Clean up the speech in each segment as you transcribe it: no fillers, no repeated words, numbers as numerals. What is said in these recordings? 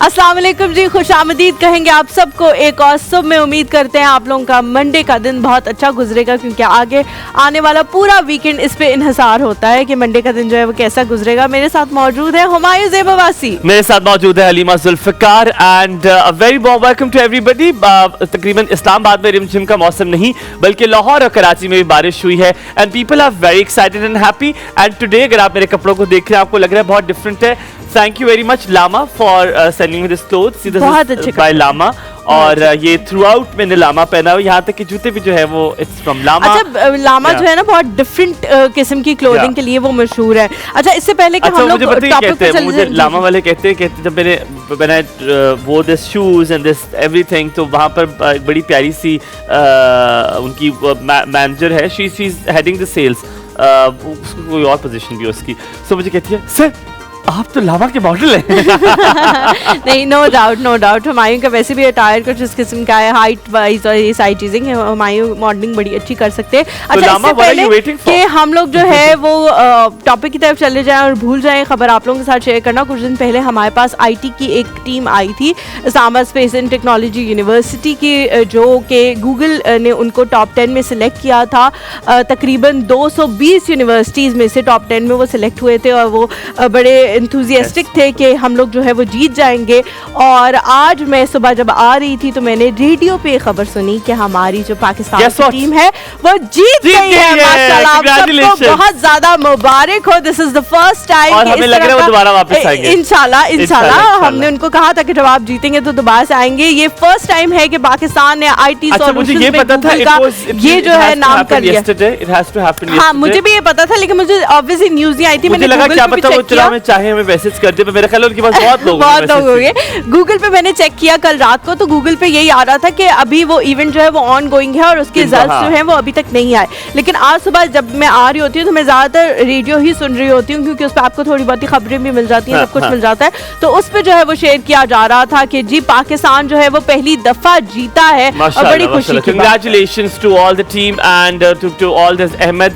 अस्सलाम वालेकुम जी, खुशामदीद कहेंगे आप सबको एक और सुबह में। उम्मीद करते हैं आप लोगों का मंडे का दिन बहुत अच्छा गुजरेगा, क्योंकि आगे आने वाला पूरा वीकेंड इस पे इन्हिसार होता है कि मंडे का दिन जो है वो कैसा गुजरेगा। मेरे साथ मौजूद है हुमायूं ज़ेबावासी, मेरे साथ मौजूद है Halima Zulfiqar and very warm welcome to everybody. तकरीबन इस्लामाबाद में रिमझिम का मौसम नहीं बल्कि लाहौर और कराची में भी बारिश हुई है and people are very excited and happy. And today अगर आप मेरे कपड़ों को देख रहे हैं आपको लग रहा है बहुत डिफरेंट है। Thank you very much Lama for sending me this clothes. बहुत अच्छे बाय लामा। और ये थ्रू आउट मैंने लामा पहना हुआ, यहाँ तक कि जूते भी जो है वो इट्स फ्रॉम लामा। अच्छा, लामा जो है ना बहुत डिफरेंट किस्म की क्लोथिंग के लिए वो मशहूर है। अच्छा, इससे पहले कि हम लोग टॉपिक पे चले मुझे लामा वाले कहते जब मैंने वो this shoes and this everything, तो वहाँ पर बड़ी प्यारी सी उनकी मैनेजर है, she is heading the sales, कोई और पोजीशन भी उसकी। सो मुझे कहती है सर आप तो लामा के मॉडल हैं। नहीं, नो डाउट हुमायूं का वैसे भी अटायर कुछ इस किस्म का है, हाइट वाइज और ये सारी चीजें हुमायूं मॉडलिंग बड़ी अच्छी कर सकते हैं। अच्छा, इससे पहले कि हम लोग जो है वो टॉपिक की तरफ चले जाएं और भूल जाएं खबर आप लोगों के साथ शेयर करना, कुछ दिन पहले हमारे पास आईटी की एक टीम आई थी Islamabad space and technology university की, जो कि गूगल ने उनको टॉप 10 में सिलेक्ट किया था। तकरीबन 220 यूनिवर्सिटीज़ में से टॉप 10 में वो सिलेक्ट हुए थे और वो बड़े एंथुसियास्टिक थे कि हम लोग जो है वो जीत जाएंगे। और आज मैं सुबह जब आ रही थी तो मैंने रेडियो पे खबर सुनी कि हमारी जो पाकिस्तान की टीम है वो जीत गई है। माशाल्लाह, आप सबको बहुत ज्यादा मुबारक हो। This is the first time और हमें लग रहा है वो दोबारा वापस आएंगे इंशाल्लाह। हमने उनको कहा था कि जब आप जीतेंगे तो दोबारा से आएंगे। ये फर्स्ट टाइम है कि पाकिस्तान ने आईटी सॉल्यूशंस में गूगल का ये जो है नाम कर लिया। हाँ, मुझे भी ये पता था, लेकिन मुझे ऑब्वियसली न्यूज़ नहीं आई थी। मैंने गूगल पे चेक किया, हमें मैसेज करते, मेरे ख्याल उनके पास बहुत लोग हो गए। गूगल पे मैंने चेक किया कल रात को, तो गूगल पे यही आ रहा था कि अभी वो इवेंट जो है वो ऑन गोइंग है और उसके रिजल्ट्स जो हैं वो अभी तक नहीं आए। लेकिन आज सुबह जब मैं आ रही होती हूँ तो मैं ज्यादातर रेडियो ही सुन रही होती हूँ, क्योंकि उस पर आपको थोड़ी बहुत खबरें भी मिल जाती हैं, सब कुछ मिल जाता है। तो उस पर जो है वो शेयर किया जा रहा था कि जी पाकिस्तान जो है वो पहली दफा जीता है और बड़ी खुशी की। Congratulations to all the team and to all this. Ahmed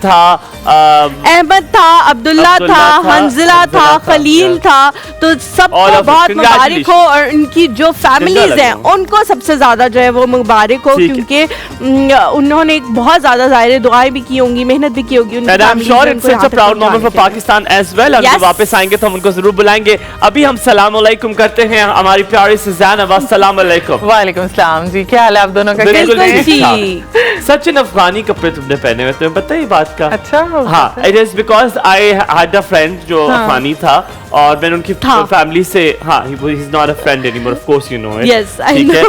था, अब्दुल्ला था, हंजिला था, खलील था, तो सबको बहुत मुबारक हो। और इनकी जो फैमिलीज हैं उनको सबसे ज्यादा जो है वो मुबारक हो, क्योंकि उन्होंने एक बहुत ज्यादा ज़ाहिर दुआएं भी की होंगी, मेहनत भी की होगी। Pakistan as well. जब वापस आएंगे तो हम उनको जरूर बुलाएंगे। अभी हम सलाम अलैकुम करते हैं हमारी प्यारी सुज़ैन अब्बास। सलाम अलैकुम। वालेकुम सलाम जी, क्या हाल है आप दोनों का? सच इन अफगानी कपड़े तुमने पहने हुए, तुम्हें पता है ये बात का? अच्छा, हाँ, it is because I had a friend जो अफगानी था और मैंने उनकी फैमिली से, हाँ, he is not a friend anymore, of course you know it. Yes, I know.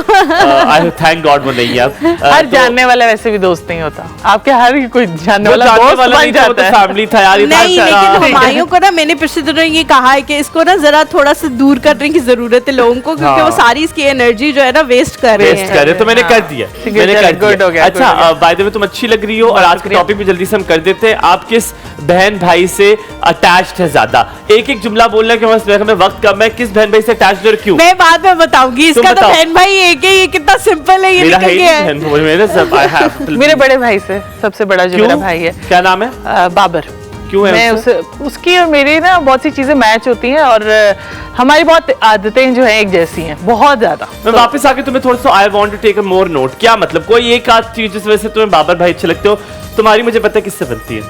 I thank God वो नहीं है अब। हर जानने वाला वैसे भी दोस्त नहीं होता, आपके हर कोई जानने वाला दोस्त बन जाता है। फैमिली था यार। नहीं, लेकिन हुमायूं को ना मैंने पिछले दिनों ये कहा है कि इसको ना जरा थोड़ा सा दूर करने की जरूरत है लोगों को, क्योंकि वो सारी इसकी एनर्जी जो है ना वेस्ट कर रहे हैं। तो मैंने कर दिया। अच्छा, बाय द वे तुम अच्छी लग रही हो और आज का टॉपिक भी जल्दी से हम कर देते हैं। आप किस बहन भाई से अटैच्ड है ज्यादा? एक एक जुमला बोलना है कि हमें वक्त कम है। किस बहन भाई से अटैच्ड और क्यों? मैं बाद में बताऊंगी। इसका तो बहन भाई एक है, ये कितना सिंपल है, ये निकल गया है। मेरे बड़े भाई से, सबसे बड़ा जो मेरा भाई है। क्या नाम है? बाबर। क्यों है? मैं उसकी और मेरी ना बहुत सी चीजें मैच होती हैं और हमारी बहुत आदतें जो हैं एक जैसी हैं, बहुत ज्यादा। मैं वापस आके तुम्हें थोड़ा सा I want to take a more note. क्या मतलब कोई एक आध चीज जिस वजह से तुम्हें बाबर भाई अच्छे लगते हो? तुम्हारी मुझे पता है किससे बनती है।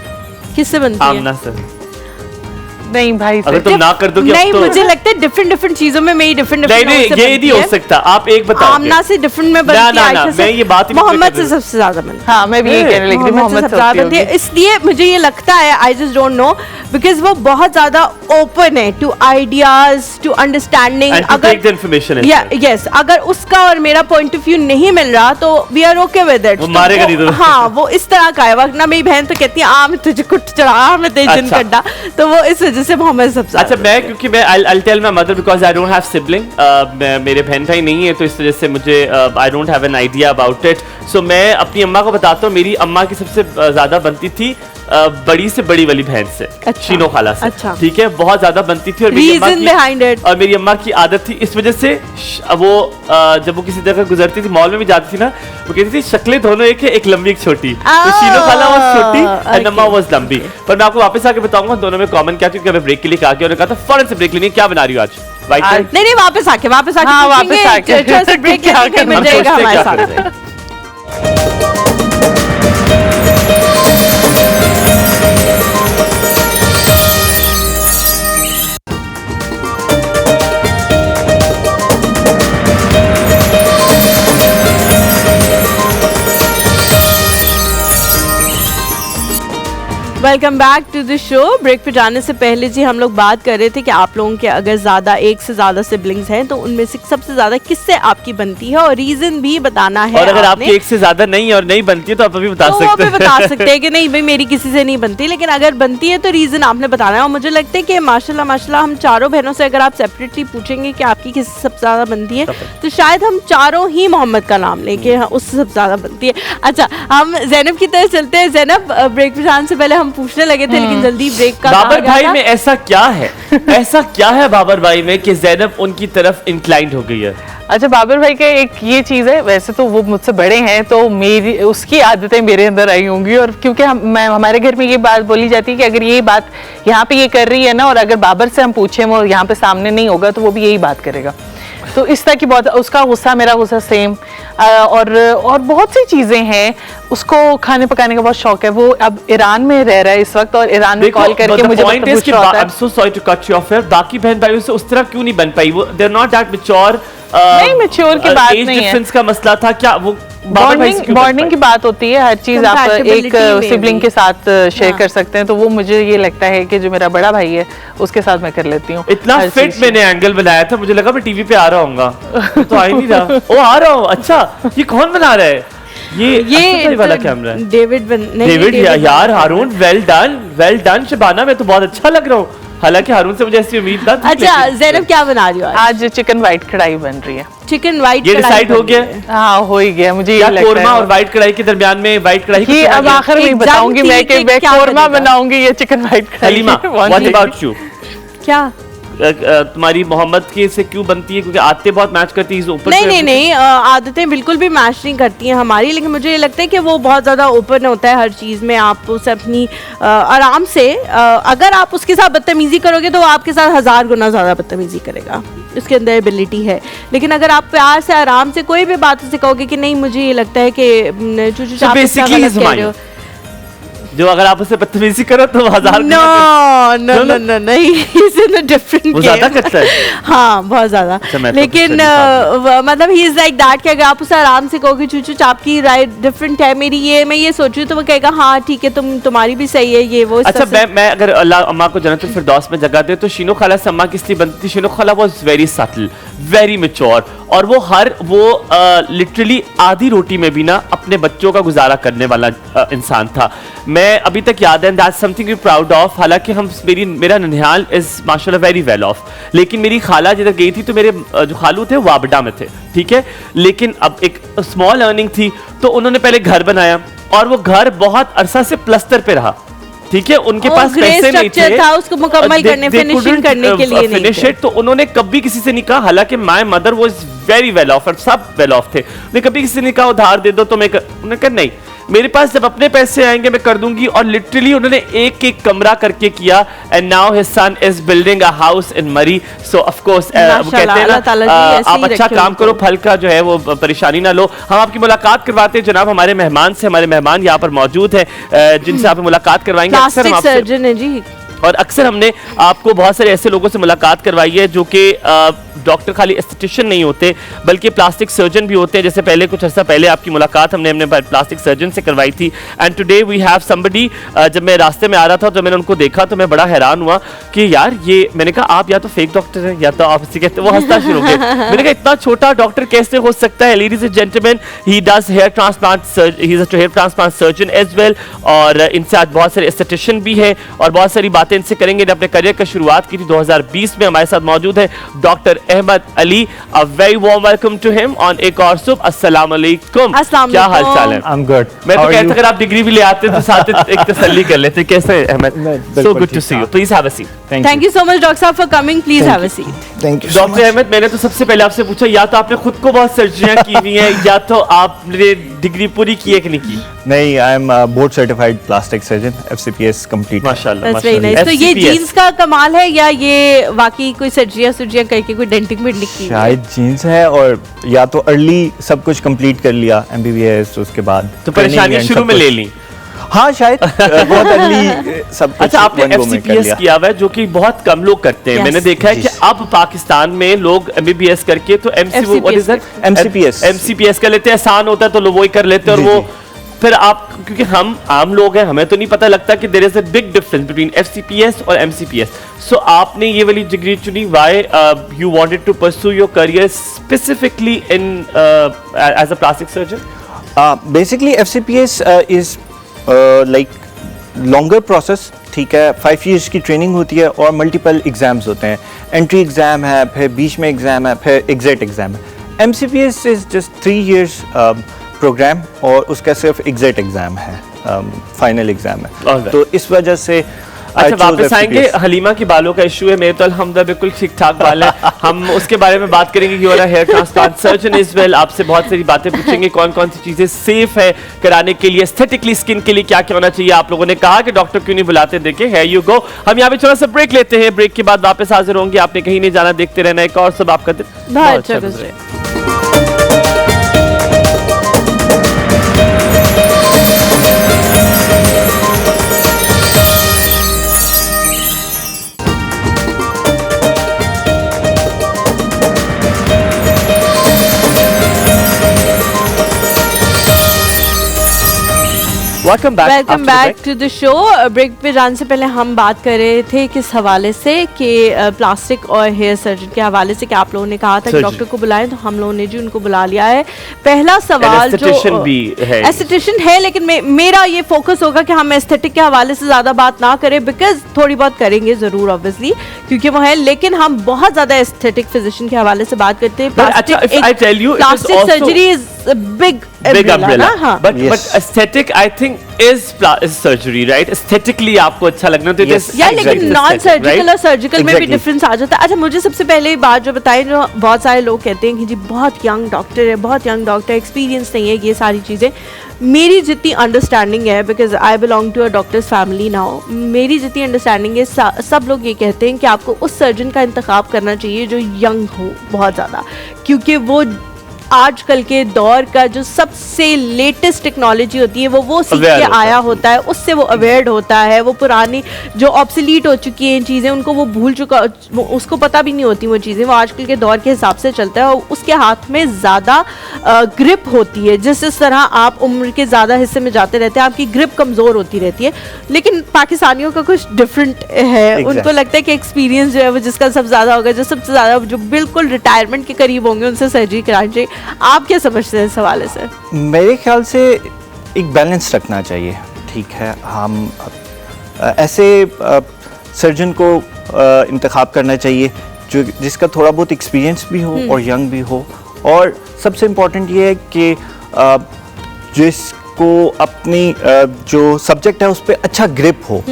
किससे बनती है? आमना से। नहीं भाई, अगर तुम ना कर दो कि नहीं, मुझे लगता है डिफरेंट चीजों में मेरी डिफरेंट नहीं, ये नहीं हो सकता। आप एक बताओ। आमना से डिफरेंट में बनती है, आयशा से, मैं ये बात मोहम्मद से सबसे ज्यादा बनती है। हाँ, मैं भी ये कहने लगी थी, मोहम्मद से सबसे बनती है। इसलिए मुझे ये लगता है, I just don't know, because वो बहुत ज्यादा ओपन है टू आइडियाज, टू अंडरस्टैंडिंग। अगर यस, अगर उसका और मेरा पॉइंट ऑफ व्यू नहीं मिल रहा तो we are okay with it. हाँ, वो इस तरह का है। वरना मेरी बहन तो कहती है आ मैं तुझे कुछ चढ़ा, मैं तेज जिन कड्डा, तो वो इस वजह से मोहम्मद सबसे। अच्छा, मैं क्योंकि मैं I'll tell my mother because I don't have sibling, मेरे बहन भाई नहीं है, तो इस वजह से मुझे I don't have an idea about it. So मैं अपनी अम्मा को बताता हूँ। मेरी अम्मा की सबसे ज़्यादा बनती थी बड़ी से बड़ी वाली बहन से, शीनो खाला से। अच्छा। ठीक है, बहुत ज्यादा बनती थी और मेरी अम्मा की आदत थी इस वजह से वो जब वो किसी जगह गुजरती थी, मॉल में भी जाती थी ना, वो कहती थी शक्लें दोनों एक है, एक लंबी एक छोटी। तो शीनो खाला वाज छोटी एंड अम्मा वाज लंबी। पर मैं आपको वापस आके बताऊंगा दोनों में कॉमन क्या, क्योंकि हमें ब्रेक के लिए कहा गया, उन्होंने कहा था फौरन से ब्रेक लेनी। क्या बना रही हो आज? नहीं वापस आके ब्रेक मिल जाएगा हमारे साथ। Welcome back to the show. Break पे जाने से पहले जी हम लोग बात कर रहे थे कि आप लोगों के अगर ज्यादा एक से ज्यादा सिबलिंग्स हैं तो उनमें से सबसे ज्यादा किससे आपकी बनती है और रीजन भी बताना है। और अगर आपकी एक से ज्यादा नहीं है और नहीं बनती है तो आप अभी बता सकते हैं कि नहीं भाई मेरी किसी से नहीं बनती, लेकिन अगर बनती है तो रीजन आपने बताना है। और मुझे लगता है कि माशाल्लाह हम चारों बहनों से अगर आप सेपरेटली पूछेंगे कि आपकी किससे सबसे ज्यादा बनती है तो शायद हम चारों ही मोहम्मद का नाम लेके उससे सबसे ज्यादा बनती है। अच्छा, हम ज़ैनब की तरफ चलते हैं। ज़ैनब, ब्रेक पे जाने से पहले हम पूछने लगे थे लेकिन जल्दी ब्रेक का बाबर भाई में ऐसा क्या है ऐसा क्या है बाबर भाई में कि ज़ैनब उनकी तरफ इंक्लाइंड हो गई है? अच्छा, बाबर भाई का एक ये चीज़ है, वैसे तो वो मुझसे बड़े हैं तो मेरी उसकी आदतें मेरे अंदर आई होंगी। और क्योंकि हमारे घर में ये बात बोली जाती है कि अगर ये बात यहाँ पे ये कर रही है ना और अगर बाबर से हम पूछें वो यहाँ पे सामने नहीं होगा तो वो भी यही बात करेगा। तो इस तरह की बहुत, उसका गुस्सा मेरा गुस्सा सेम। और बहुत सी चीज़ें हैं, उसको खाने पकाने का बहुत शौक है। वो अब ईरान में रह रहा है इस वक्त और ईरान में कॉल करके मुझे पूछ रहा होता है। I'm so sorry to cut you off here। बाकी बहन भाइयों से उस तरह क्यों नहीं बन पाई? वो they're not that mature। नहीं, मैच्योर की बात नहीं है, का मसला था क्या? वो बॉन्डिंग की बात होती है, हर चीज आप एक सिबलिंग के साथ शेयर कर सकते हैं। तो वो मुझे ये लगता है कि जो मेरा बड़ा भाई है उसके साथ मैं कर लेती हूँ। इतना फिट मैंने एंगल बनाया था, मुझे लगा मैं टीवी पे आ रहा हूँ तो आ ही नहीं रहा। ओ आ रहा हूँ। अच्छा, ये कौन बना रहा है? ये वाला कैमरा है डेविड यार। हारून, वेल डन शबाना, मैं तो बहुत अच्छा लग रहा हूँ। हालांकि हारून से मुझे ऐसी उम्मीद था। अच्छा ज़ैनब, क्या बना रही हो आज? चिकन वाइट कढ़ाई बन रही है। चिकन वाइट ये डिसाइड हो गया? हाँ, हो ही गया। मुझे ये लगता है कोरमा और वाइट कढ़ाई के दरमियान में वाइट कढ़ाई की अब आखिर में बताऊंगी मैं कि मैं कोरमा बनाऊंगी या चिकन वाइट कढ़ाई। Halima, what about you? क्या तुम्हारी मोहम्मद के से क्यों बनती है? क्योंकि आदतें बहुत मैच करती है ऊपर। नहीं, आदतें बिल्कुल भी मैच नहीं करती हैं हमारी, लेकिन मुझे ये लगता है कि वो बहुत ज़्यादा ओपन होता है हर चीज़ में। आप उसे अपनी आराम से अगर आप उसके साथ बदतमीज़ी करोगे तो वो आपके साथ 1000 गुना ज़्यादा बदतमीज़ी करेगा, उसके अंदर एबिलिटी है। लेकिन अगर आप प्यार से आराम से कोई भी बात उसे कहोगे कि नहीं मुझे ये लगता है कि चूचू जो अगर आप उससे बदतमीजी करो तो 1000 नहीं डिफरेंट वो ज्यादा करता है। हाँ, बहुत ज्यादा। लेकिन मतलब ही इज लाइक दैट कि अगर आप उसे आराम से कहोगे चूचू आपकी राय डिफरेंट है, मेरी ये मैं ये सोचूं तो वो कहेगा हाँ ठीक है तुम्हारी भी सही है ये वो। अच्छा, मैं अगर अल्लाह अम्मा को जन्नतुल फिरदौस में जगह दे तो शीनो खाला से अम्मा किस लिए बनती थी? शीनो खाला was very subtle, very mature और वो लिटरली आधी रोटी में भी ना अपने बच्चों का गुजारा करने वाला इंसान था। मैं अभी तक याद है, that's something we proud of. हालांकि मेरा ननिहाल इज माशाल्लाह वेरी वेल ऑफ, लेकिन मेरी खाला जिधर गई थी तो मेरे जो खालू थे वो वाबडा में थे, ठीक है। लेकिन अब एक स्मॉल अर्निंग थी तो उन्होंने पहले घर बनाया और वो घर बहुत अरसा से प्लस्तर पे रहा, ठीक है। उनके पास पैसे नहीं थे था उसको मुकम्मल करने, फिनिशिंग करने के लिए नहीं थे। तो उन्होंने कभी किसी से नहीं कहा, हालांकि my mother was very well of और सब वेल ऑफ थे, उन्होंने कभी किसी से नहीं कहा उधार दे दो तो उन्होंने कहा नहीं, मेरे पास जब अपने पैसे आएंगे मैं कर दूंगी। और लिटरली उन्होंने एक एक कमरा करके किया। And now his son is building a house in Murree. So of course वो कहते हैं ना आप अच्छा काम करो, फल का जो है वो परेशानी ना लो। हम आपकी मुलाकात करवाते हैं जनाब हमारे मेहमान से। हमारे मेहमान यहाँ पर मौजूद है जिनसे आप मुलाकात करवाएंगे। अक्सर हम सर्जन है जी, और अक्सर हमने आपको बहुत सारे ऐसे लोगों से मुलाकात करवाई है जो कि डॉक्टर खाली एस्थेटिशियन नहीं होते बल्कि प्लास्टिक सर्जन भी होते हैं। जैसे पहले कुछ अर्सा पहले आपकी मुलाकात हमने प्लास्टिक सर्जन से करवाई थी। And today we have somebody. जब मैं रास्ते में आ रहा था तो मैंने उनको देखा तो मैं बड़ा हैरान हुआ कि यार ये, मैंने कहा आप या तो फेक डॉक्टर हैं या तो आप इसे कहते, वो हंसना शुरू हो गया। मैंने कहा इतना छोटा डॉक्टर कैसे हो सकता है? Ladies and gentleman, he does hair transplant, he is a hair transplant surgeon as well. और इनसे आज बहुत सारे एस्थेटिशियन भी है और बहुत सारी बातें बातें इनसे करेंगे। अपने करियर का शुरुआत की थी 2020 में। हमारे साथ मौजूद है doctor Ahmed Ali. A very warm welcome to him on एक और सुबह। अस्सलाम वालेकुम, क्या हाल चाल है? I'm good. मैं तो How are कहता you? अगर आप डिग्री भी ले आते तो साथ एक तसल्ली कर लेते। कैसे Ahmad? So good to see you, please have a seat. Thank you so much doctor साहब for coming, please have a seat. Thank you so doctor much. Ahmad, मैंने तो सबसे पहले आपसे पूछा, या तो आपने खुद को बहुत सर्जरियां की हुई हैं या तो आपने डिग्री पूरी की है कि नहीं की? नहीं, I am a board certified plastic surgeon, FCPS complete. माशाल्लाह, That's very nice. तो ये FCPS जीन्स का कमाल है या ये वाकई कोई सर्जरियां करके कोई डेंटिंग में की है? शायद जीन्स है, और या तो अर्ली सब कुछ कंप्लीट कर लिया, MBBS, उसके बाद तो training परेशानियां and शुरू सब में कुछ। ले ली। हाँ, शायद बहुत अर्ली सब कुछ अच्छा, आपने one go में कर FCPS लिया। किया हुआ है जो कि बहुत कम लोग करते हैं। Yes. मैंने देखा है जी। कि अब पाकिस्तान में लोग MBBS करके तो MCPS MCPS कर लेते हैं। आसान होता है तो लोग वही कर लेते हैं। और जी, वो जी। फिर आप, क्योंकि हम आम लोग हैं, हमें तो नहीं पता लगता कि there is a big difference between FCPS और MCPS। सो आपने ये वाली डिग्री चुनी, why you wanted to pursue your career specifically in as a plastic surgeon? Basically FCPS is like longer process, ठीक है। 5 years की ट्रेनिंग होती है और मल्टीपल एग्जाम्स होते हैं। एंट्री एग्जाम है, फिर बीच में एग्जाम है, फिर एग्जिट एग्जाम है। MCPS is just 3 years program और उसका सिर्फ एग्जिट एग्जाम है, फाइनल एग्जाम है। Alright. तो इस वजह से अच्छा, वापस आएंगे। हलीमा की बालों का इशू है, मेरे तो अल्हम्दुलिल्लाह बिल्कुल ठीक ठाक बाल है। हम उसके बारे में बात करेंगे कि वो hair transplant surgeon is well. आपसे बहुत सारी बातें पूछेंगे, कौन कौन सी चीजें सेफ है कराने के लिए, एस्थेटिकली स्किन के लिए क्या क्या होना चाहिए। आप लोगों ने कहा कि डॉक्टर क्यों नहीं बुलाते, देखें है यू गो। हम यहाँ पे थोड़ा सा ब्रेक लेते हैं, ब्रेक के बाद वापस हाजिर होंगे। आपने कहीं नहीं जाना, देखते रहना। एक और सब आपका दिन बहुत अच्छा गुजरे। Welcome back to the show. Break पे जाने से पहले हम बात कर रहे थे किस हवाले से कि प्लास्टिक और हेयर सर्जन के हवाले से कि आप लोगों ने कहा था कि डॉक्टर को बुलाएं, तो हम लोगों ने जी उनको बुला लिया है। पहला सवाल जो एस्थेटिशियन है, लेकिन मेरा ये फोकस होगा कि हम एस्थेटिक के हवाले से ज्यादा बात ना करें, बिकॉज थोड़ी बहुत करेंगे जरूर ऑब्वियसली क्योंकि वो है, लेकिन हम बहुत ज्यादा एस्थेटिक फिजिशियन के हवाले से बात करते हैं। Plastic surgery is big umbrella. हाँ। But aesthetic I think is surgery, right? Aesthetically आपको अच्छा लगना तो या लेकिन नॉन सर्जिकल और सर्जिकल में भी डिफरेंस आ जाता है। अच्छा, मुझे सबसे पहले बात जो बताई, जो बहुत सारे लोग कहते हैं कि जी बहुत यंग डॉक्टर है, बहुत यंग डॉक्टर, एक्सपीरियंस नहीं है, ये सारी चीज़ें। मेरी जितनी अंडरस्टैंडिंग है, because I belong to a doctors family now, मेरी जितनी अंडरस्टैंडिंग है, सब लोग ये कहते हैं कि आपको उस सर्जन का इंतखाब करना चाहिए जो यंग हो बहुत ज़्यादा, क्योंकि वो आजकल के दौर का जो सबसे लेटेस्ट टेक्नोलॉजी होती है वो सीख के आया होता है, उससे वो अवेयर्ड होता है। वो पुरानी जो ऑब्सोलीट हो चुकी हैं चीज़ें उनको वो भूल चुका, उसको पता भी नहीं होती वो चीज़ें, वो आजकल के दौर के हिसाब से चलता है और उसके हाथ में ज़्यादा ग्रिप होती है। जिस तरह आप उम्र के ज़्यादा हिस्से में जाते रहते हैं आपकी ग्रिप कमज़ोर होती रहती है, लेकिन पाकिस्तानियों का कुछ डिफरेंट है। उनको लगता है कि एक्सपीरियंस जो है वो जिसका सबसे ज़्यादा होगा, जो सबसे ज़्यादा जो बिल्कुल रिटायरमेंट के करीब होंगे उनसे सर्जरी करानी चाहिए। आप क्या समझते हैं इस हवाले से? मेरे ख्याल से एक बैलेंस रखना चाहिए, ठीक है। हम ऐसे सर्जन को इंतखाब करना चाहिए जो जिसका थोड़ा बहुत एक्सपीरियंस भी हो और यंग भी हो, और सबसे इम्पोर्टेंट ये है कि जिसको अपनी जो सब्जेक्ट है उस पर अच्छा ग्रिप हो,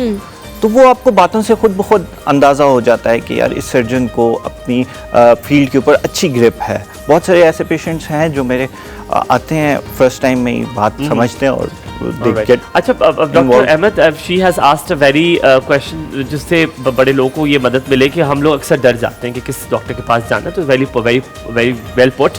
तो वो आपको बातों से खुद ब खुद अंदाज़ा हो जाता है कि यार इस सर्जन को अपनी फील्ड के ऊपर अच्छी ग्रिप है। बहुत सारे ऐसे पेशेंट्स हैं जो मेरे आते हैं फर्स्ट टाइम में ही बात समझते हैं और अच्छा doctor Ahmed, she has asked a very question जिससे बड़े लोगों को ये मदद मिले कि हम लोग अक्सर डर जाते हैं कि किस डॉक्टर के पास जाना, तो very very very well put.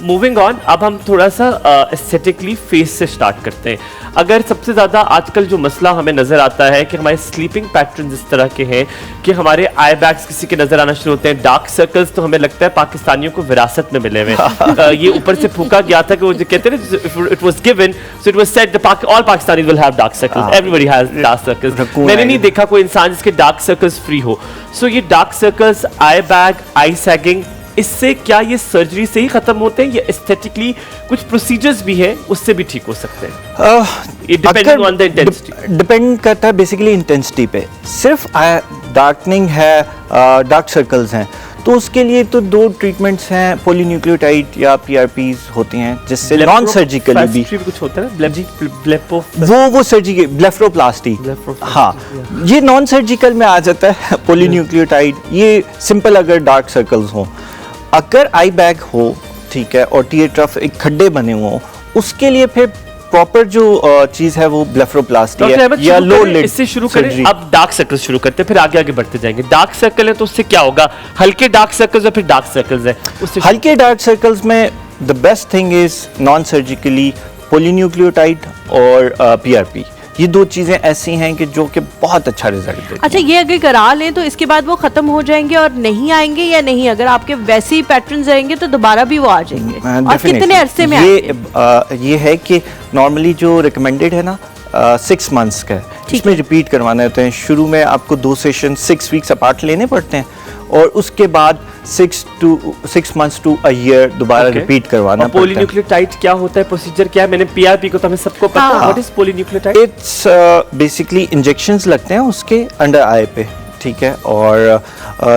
Moving on, अब हम थोड़ा सा एस्थेटिकली फेस से स्टार्ट करते हैं। अगर सबसे ज़्यादा आजकल जो मसला हमें नज़र आता है कि हमारे स्लीपिंग पैटर्न इस तरह के हैं कि हमारे आई बैग्स किसी के नज़र आना शुरू होते हैं, डार्क सर्कल्स तो हमें लगता है पाकिस्तानियों को विरासत में मिले हुए। ये ऊपर से फूका गया था कि वो जो कहते हैं it was given, so it was said all Pakistanis will have dark circles. Everybody has dark circles. मैंने नहीं देखा कोई इंसान जिसके dark circles free हो। So ये dark circles, eye bag, eye sagging इससे क्या ये सर्जरी से ही खत्म होते हैं या एस्थेटिकली कुछ प्रोसीजर्स भी है उससे भी ठीक हो सकते हैं? Depending on the intensity depend करता है बेसिकली इंटेंसिटी पे। सिर्फ डार्कनिंग है, डार्क सर्कल्स हैं, तो उसके लिए तो 2 ट्रीटमेंट्स हैं, पॉलीन्यूक्लियोटाइड या PRPs होती हैं, जिससे नॉन सर्जिकली भी कुछ होता है, वो सर्जिकल ब्लेफरोप्लास्टी, हाँ ये नॉन सर्जिकल में आ जाता है। पॉलीन्यूक्लियोटाइड ये सिंपल अगर डार्क सर्कल्स हो, अगर आई बैग हो, ठीक है, और टीयर ट्रफ एक खड्डे बने हुए हो, उसके लिए फिर प्रॉपर जो चीज है वो ब्लेफरोप्लास्टी है या लो लिड। इससे शुरू करें, अब डार्क सर्कल्स शुरू करते हैं, फिर आगे आगे बढ़ते जाएंगे। डार्क सर्कल है तो उससे क्या होगा? हल्के डार्क सर्कल्स या फिर डार्क सर्कल्स है उससे? हल्के डार्क सर्कल्स में the best thing is non surgically polynucleotide और PRP। ये 2 चीजें ऐसी हैं कि जो कि बहुत अच्छा रिजल्ट देती हैं। अच्छा, ये अगर करा लें तो इसके बाद वो खत्म हो जाएंगे और नहीं आएंगे या नहीं? अगर आपके वैसे ही पैटर्न्स रहेंगे तो दोबारा भी वो आ जाएंगे? और कितने अरसे में ये है कि नॉर्मली जो रिकमेंडेड है ना 6 मंथ्स का है, इसमें रिपीट करवाना होता है। शुरू में आपको 2 सेशन 6 वीक्स अपार्ट लेने पड़ते हैं और उसके बाद 6 मंथ्स टू अ ईयर दोबारा रिपीट करवाना पड़ता है। पॉलीन्यूक्लियोटाइड क्या होता है, प्रोसीजर क्या है? मैंने PRP को तो हमें सबको पता है, what is polynucleotide? It's basically injections लगते हैं उसके अंडर आई पे, ठीक है, और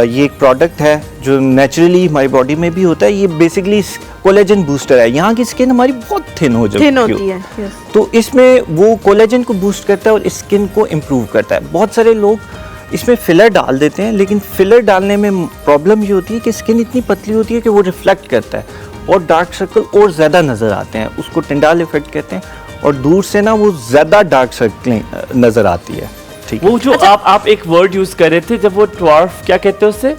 ये एक प्रोडक्ट है जो नेचुरली हमारी बॉडी में भी होता है। ये बेसिकली कोलेजन बूस्टर है। यहाँ की स्किन हमारी बहुत थिन हो जाती है, तो इसमें वो कोलेजन को बूस्ट करता है और स्किन को इम्प्रूव करता है। बहुत सारे लोग इसमें फिलर डाल देते हैं, लेकिन फिलर डालने में प्रॉब्लम ये होती है कि स्किन इतनी पतली होती है कि वो रिफ्लेक्ट करता है और डार्क सर्कल और ज़्यादा नज़र आते हैं। उसको टिंडाल इफेक्ट कहते हैं और दूर से ना वो ज़्यादा डार्क सर्कलिंग नज़र आती है। ठीक है, वो जो अच्छा, आप एक वर्ड यूज कर रहे थे जब वो ट्वार्फ, क्या कहते हैं उससे?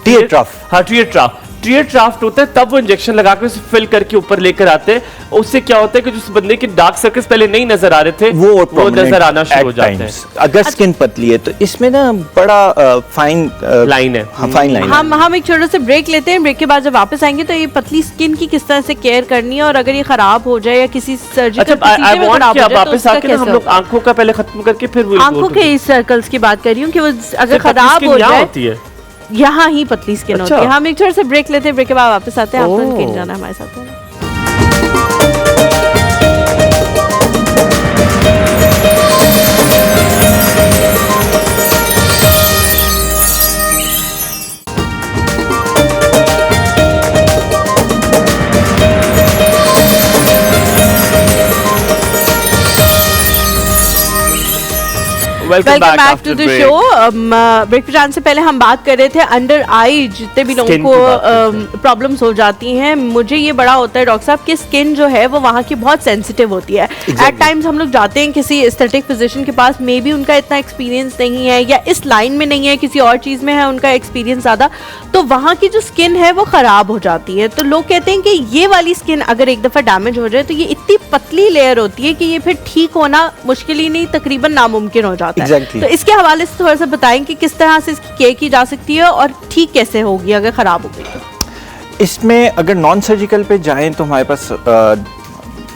Tear trough. हाँ, टीयर ट्रफ। टीयर ट्राफ्ट होता है तब वो इंजेक्शन लगा के उसे फिल करके ऊपर लेकर आते हैं। उससे क्या होता है कि जिस बंदे के डार्क सर्कल्स पहले नहीं नजर आ रहे थे वो नजर आना शुरू हो जाते हैं अगर स्किन पतली है। तो इसमें ना बड़ा फाइन लाइन है। हाँ, फाइन लाइन। हम एक छोटा सा ब्रेक लेते हैं। ब्रेक के बाद जब वापस आएंगे तो ये पतली स्किन की किस तरह से केयर करनी है और अगर ये खराब हो जाए या किसी सर्जिकल प्रोसीजर में खराब हो जाए तो उसका कैसे? हम लोग आंखों का पहले खत्म करके फिर आंखों के सर्कल्स की बात कर रही हूँ कि वो अगर खराब हो जाए, यहाँ ही पतली स्किन होती है। हम एक छोटे से ब्रेक लेते हैं, ब्रेक के बाद वापस आते हैं। आपको कहीं जाना है हमारे साथ? Welcome back to the show. Break पे जाने से पहले हम बात कर रहे थे अंडर आई जितने भी लोगों को प्रॉब्लम्स हो जाती हैं। मुझे ये बड़ा होता है डॉक्टर साहब कि स्किन जो है वो वहाँ की बहुत सेंसिटिव होती है। एट टाइम्स हम लोग जाते हैं किसी एस्थेटिक फिजिशियन के पास, मे बी उनका इतना एक्सपीरियंस नहीं है या इस लाइन में नहीं है, किसी और चीज़ में है उनका एक्सपीरियंस ज़्यादा, तो वहाँ की जो स्किन है वो ख़राब हो जाती है। तो लोग कहते हैं कि ये वाली स्किन अगर एक दफ़ा डैमेज हो जाए तो ये इतनी पतली लेयर होती है कि ये फिर ठीक होना मुश्किल ही नहीं, तकरीबन नामुमकिन हो जाता है। तो इसके हवाले से थोड़ा सा बताएं कि किस तरह से इसकी केयर की जा सकती है और ठीक कैसे होगी अगर खराब हो गई तो? इसमें अगर नॉन सर्जिकल पे जाएं तो हमारे पास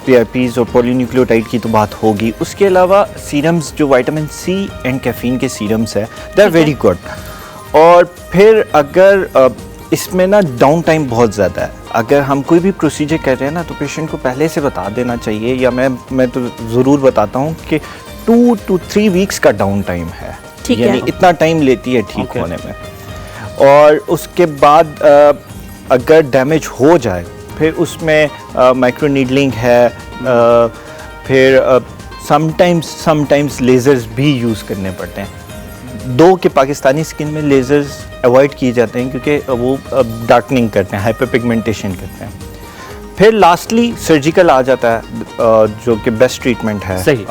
PRPs और पॉलीन्यूक्लियोटाइड की तो बात होगी। उसके अलावा सीरम्स जो विटामिन C एंड कैफीन के सीरम्स है दे आर वेरी गुड। और फिर अगर इसमें ना डाउन टाइम बहुत ज़्यादा है। अगर हम कोई भी प्रोसीजर कर रहे हैं ना तो पेशेंट को पहले से बता देना चाहिए, या मैं तो ज़रूर बताता हूँ कि 2 to 3 वीक्स का डाउन टाइम है, यानी इतना टाइम लेती है ठीक होने में। और उसके बाद अगर डैमेज हो जाए फिर उसमें माइक्रो नीडलिंग है, फिर समटाइम्स लेज़र्स भी यूज़ करने पड़ते हैं। दो के पाकिस्तानी स्किन में लेज़र्स अवॉइड किए जाते हैं क्योंकि वो डार्कनिंग करते हैं, हाइपर पिगमेंटेशन करते हैं। फिर लास्टली सर्जिकल आ जाता है जो कि बेस्ट ट्रीटमेंट है। सही।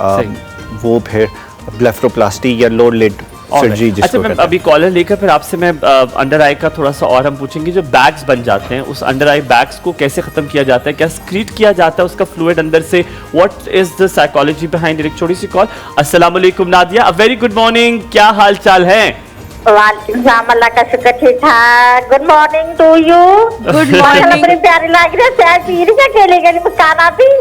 वो फिर ब्लेफरोप्लास्टी या लोअर लिड सर्जरी जिसको अच्छा, मैं अभी कॉलर लेकर फिर आपसे मैं अंडर आई का थोड़ा सा और हम पूछेंगे। जो बैग्स बन जाते हैं उस अंडर आई बैग्स को कैसे खत्म किया जाता है, क्या स्क्रीट किया जाता है उसका फ्लूइड अंदर से, what is the psychology behind it? एक छोटी सी कॉल। अस्सलाम वालेकुम नादिया, अ वेरी गुड मॉर्निंग, क्या हाल चाल है? वालेकुम सलाम, अल्लाह का शुक्र, ठीक ठाक। Good morning to you. Good morning. बड़ी प्यारी लग रही है, चाय पी रही है, अकेले गली मुस्कान आती?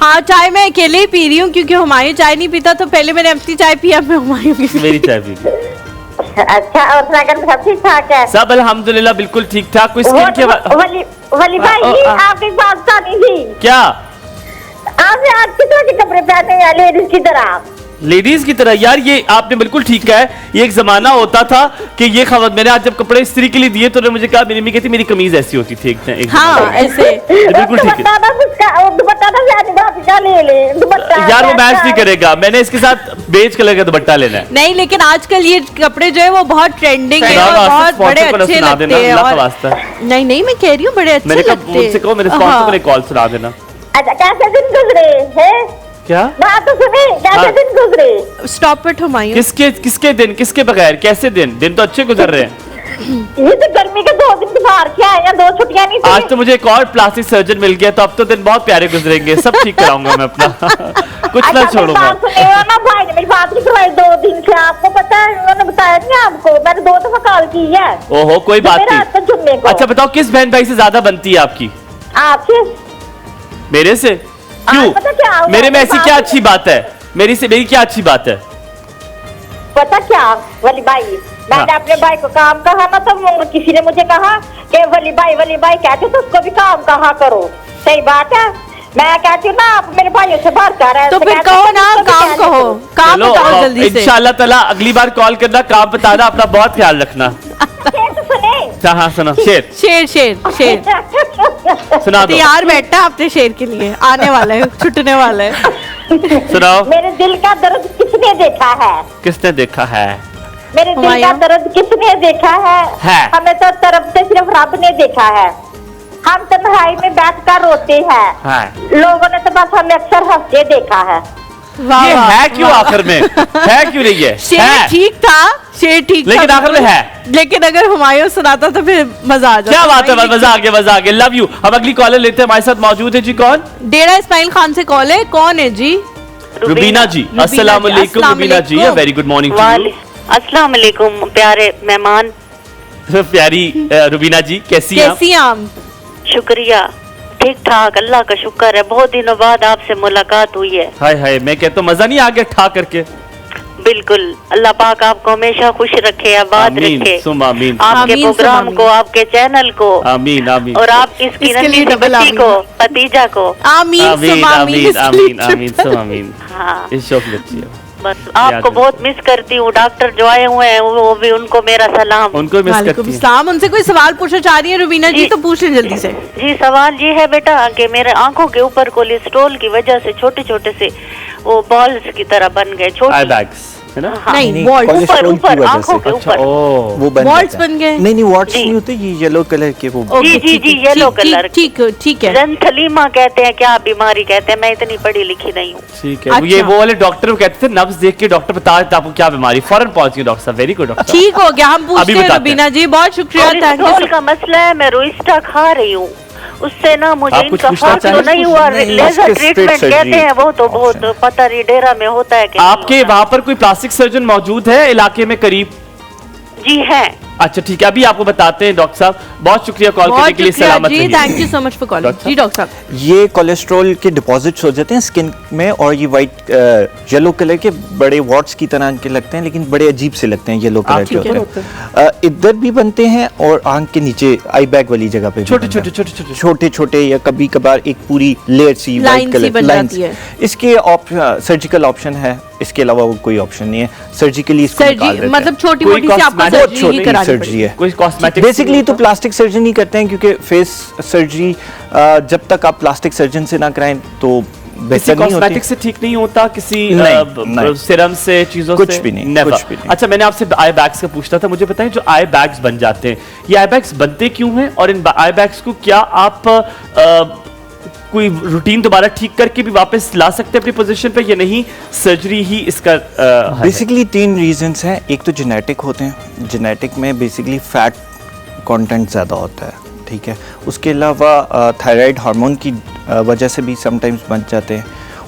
हाँ, चाय मैं अकेले ही पी रही हूँ क्योंकि हुमायूं चाय नहीं पीता, तो पहले मैंने अपनी चाय पिया, मैं हुमायूं की मेरी चाय पी। अच्छा, और अपना घर में सब ठीक ठाक है? सब अल्हम्दुलिल्लाह बिल्कुल ठीक ठाक। कोई स्किन के वली भाई जी, आपकी एक बात बतानी थी। क्या? आपने आज किस तरह के कपड़े पहने हैं लेडीज की तरह? लेडीज की तरह? यार ये आपने बिल्कुल ठीक कहा है। ये एक जमाना होता था कि ये खबर, मैंने आज जब कपड़े इस्त्री के लिए दिए तो उन्होंने मुझे कहा, मेरी मम्मी कहती मेरी कमीज ऐसी होती थी एक हाँ ऐसे। बिल्कुल ठीक है यार, वो मैच नहीं करेगा। मैंने इसके साथ बेज कलर का दुपट्टा लेना है। नहीं, लेकिन आजकल ये कपड़े जो है वो बहुत ट्रेंडिंग है और बहुत बड़े अच्छे लगते हैं। नहीं नहीं, मैं कह रही हूँ बड़े अच्छे लगते हैं। मुझसे कहो मेरे स्पॉन्सर को एक कॉल सुना देना। अच्छा, कैसे दिन गुजरे हैं? क्या बात तो सुनी, कैसे दिन गुजरे? Stop it Humayun. किसके दिन, किसके बगैर, कैसे दिन तो अच्छे गुजर रहे हैं। ये तो गर्मी के 2 दिन बाहर के आए हैं, 2 छुट्टियां नहीं थी। आज तो मुझे एक और प्लास्टिक सर्जन मिल गया, तो अब तो दिन बहुत प्यारे गुजरेंगे। सब ठीक कराऊंगा मैं अपना। कुछ ना छोड़ूंगा। ना भाई ने मेरी बात नहीं करवाई 2 दिन से, आपको पता है, उन्होंने बताया नहीं आपको, मैंने 2 दफा कॉल की है। ओहो, कोई बात नहीं। अच्छा बताओ, किस बहन भाई से ज्यादा बनती है आपकी? आपसे। मेरे से? क्यों? मेरे में ऐसी क्या अच्छी बात है? मेरी क्या अच्छी बात है? पता क्या वली भाई, मैंने अपने भाई को काम कहा ना, तो किसी ने मुझे कहा कि वली भाई कहते तो उसको भी काम कहा करो। सही बात है, मैं कहती हूँ ना, आप मेरे भाइयों से बात कर रहे हैं तो फिर कहो ना, काम कहो, काम बताओ जल्दी से। इंशाल्लाह ताला अगली बार कॉल करना, काम बताना, अपना बहुत ख्याल रखना। हाँ सुनो, शेर सुना दो। तैयार बैठना अपने शेर के लिए, आने वाला है, छुटने वाला है। सुनाओ। मेरे दिल का दर्द किसने देखा है? किसने देखा है? मेरे दिल का दर्द किसने देखा है? हमें तो तरफ से सिर्फ रब ने देखा है। हम तन्हाई में बैठकर रोते हैं, लोगों ने तो बस हमें अक्सर हंसते देखा है। ये है क्यों आखिर में? है क्यों नहीं है? शेर ठीक था, शेर ठीक था, लेकिन आखिर में है। लेकिन अगर हुमायूं सुनाता तो फिर मजा आ जाता। क्या बात है, मजा आ गया। Love you. हम अगली कॉलर लेते हैं, हमारे साथ मौजूद है जी। कौन? डेरा इस्माइल खान से कॉल है। कौन है जी? रुबीना जी। अस्सलाम वालेकुम Rubina ji. Very good morning to you. अस्सलाम वालेकुम प्यारे मेहमान। प्यारी रुबीना जी, कैसी हैं आप? शुक्रिया, ठीक ठाक, अल्लाह का शुक्र है। बहुत दिनों बाद आपसे मुलाकात हुई है। हाय हाय, मैं कहता हूँ मजा नहीं आ गया ठा करके? बिल्कुल, अल्लाह पाक आपको हमेशा खुश रखे, आबाद रखे। आमीन। आपके प्रोग्राम को, आपके चैनल को, आमीन आमीन। और आप इसकी नन्ही सी बच्ची को, भतीजा को, आमीन आमीन आमीन आमीन आमीन। हाँ, बस आपको बहुत मिस करती हूँ। डॉक्टर जो आए हुए हैं वो भी, उनको मेरा सलाम। उनको मिस करती हूँ। उनसे कोई सवाल पूछना चाह रही है रुबीना जी, तो पूछ लें जल्दी से। जी, सवाल ये है बेटा कि मेरे आंखों के ऊपर कोलेस्ट्रॉल की वजह से छोटे छोटे से वो बॉल्स की तरह बन गए, छोटे है ना? हाँ, नहीं, ऊपर आंखों के ऊपर वो वॉल्स बन गए। नहीं वॉल्स नहीं होते, ये येलो कलर के वो। जी येलो कलर। ठीक है। रंथलीमा कहते हैं, क्या बीमारी कहते हैं, मैं इतनी पढ़ी लिखी नहीं हूँ। ठीक है। ये वो वाले डॉक्टर कहते थे, नब्ज देख के डॉक्टर बता देते आपको क्या बीमारी, फौरन पहुंच गए डॉक्टर साहब। Very good doctor. ठीक हो गया, हम पूछते हैं रुबीना जी, बहुत शुक्रिया। कोलेस्ट्रॉल का मसला है, मैं रोइस्टा खा रही हूँ, उससे ना मुझे इनका फर्क तो नहीं हुआ। लेजर ट्रीटमेंट कहते हैं, वो तो बहुत पता नहीं डेरा में होता है कि आपके वहाँ पर कोई प्लास्टिक सर्जन मौजूद है इलाके में करीब? जी है। अच्छा ठीक है, अभी आपको बताते हैं डॉक्टर साहब। बहुत शुक्रिया कॉल करने के लिए, सलामत रहिए। Thank you so much for calling जी डॉक्टर साहब। ये कोलेस्ट्रॉल के डिपॉजिट्स हो जाते हैं स्किन में, और ये वाइट येलो कलर के बड़े वॉट्स की तरह के लगते हैं, लेकिन बड़े अजीब से लगते हैं, येलो कलर के होते हैं। इधर भी बनते हैं और आंख के नीचे आई बैग वाली जगह पे छोटे छोटे या कभी कभार एक पूरी लेयर सी वाइट कलर लाइंस। इसके सर्जिकल ऑप्शन है, इसके अलावा वो कोई ऑप्शन नहीं है। सर्जिकली इसको निकाल देते हैं, मतलब छोटी मोटी सी आपको सर्जरी है। कोई कॉस्मेटिक बेसिकली तो प्लास्टिक सर्जन ही करते हैं, क्योंकि फेस सर्जरी जब तक आप प्लास्टिक सर्जन से ना कराएं तो बेहतर नहीं होती। कॉस्मेटिक से ठीक नहीं होता, किसी सीरम से, चीजों कुछ से? भी नहीं, कुछ भी नहीं। अच्छा, मैंने आपसे आई बैग्स का पूछता था, मुझे बताएं जो आई बैग्स बन जाते हैं, ये आई बैग्स बनते क्यों हैं, और इन आई बैग्स को क्या आप कोई रूटीन दोबारा ठीक करके भी वापस ला सकते हैं अपनी पोजीशन पे, या नहीं सर्जरी ही इसका? बेसिकली 3 रीजंस हैं। एक तो जेनेटिक होते हैं, जेनेटिक में बेसिकली फैट कंटेंट ज़्यादा होता है, ठीक है। उसके अलावा थायराइड हार्मोन की वजह से भी समटाइम्स बन जाते हैं,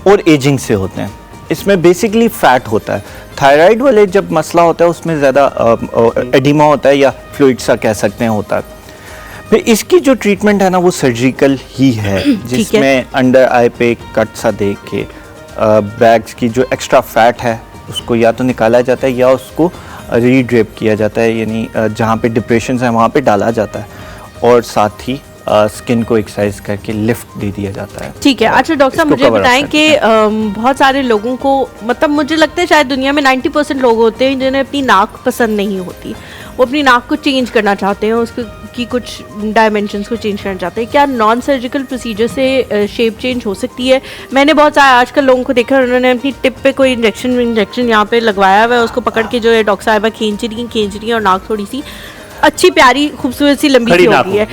और एजिंग से होते हैं। इसमें बेसिकली फैट होता है। थायराइड वाले जब मसला होता है उसमें ज़्यादा एडिमा होता है, या फ्लूइड सा कह सकते हैं होता है। फिर इसकी जो ट्रीटमेंट है ना वो सर्जिकल ही है, जिसमें अंडर आई पे कट सा दे के बैग्स की जो एक्स्ट्रा फैट है उसको या तो निकाला जाता है, या उसको रीड्रेप किया जाता है, यानी जहाँ पे डिप्रेशन है वहाँ पे डाला जाता है, और साथ ही स्किन को एक्सरसाइज करके लिफ्ट दे दिया जाता है। ठीक है। अच्छा डॉक्टर साहब मुझे बताएं कि बहुत सारे लोगों को, मतलब मुझे लगता है शायद दुनिया में 90% लोग होते हैं जिन्हें अपनी नाक पसंद नहीं होती, वो अपनी नाक को चेंज करना चाहते हैं, उसको की कुछ डायमेंशंस को चेंज करना चाहते हैं। क्या नॉन सर्जिकल प्रोसीजर से शेप चेंज हो सकती है? मैंने बहुत सारे आजकल लोगों को देखा, उन्होंने अपनी टिप पे कोई इंजेक्शन यहाँ पे लगवाया हुआ है, उसको पकड़ के जो है डॉक्टर साहिबा खींच रही हैं और नाक थोड़ी सी अच्छी प्यारी खूबसूरत सी लंबी सी होती है,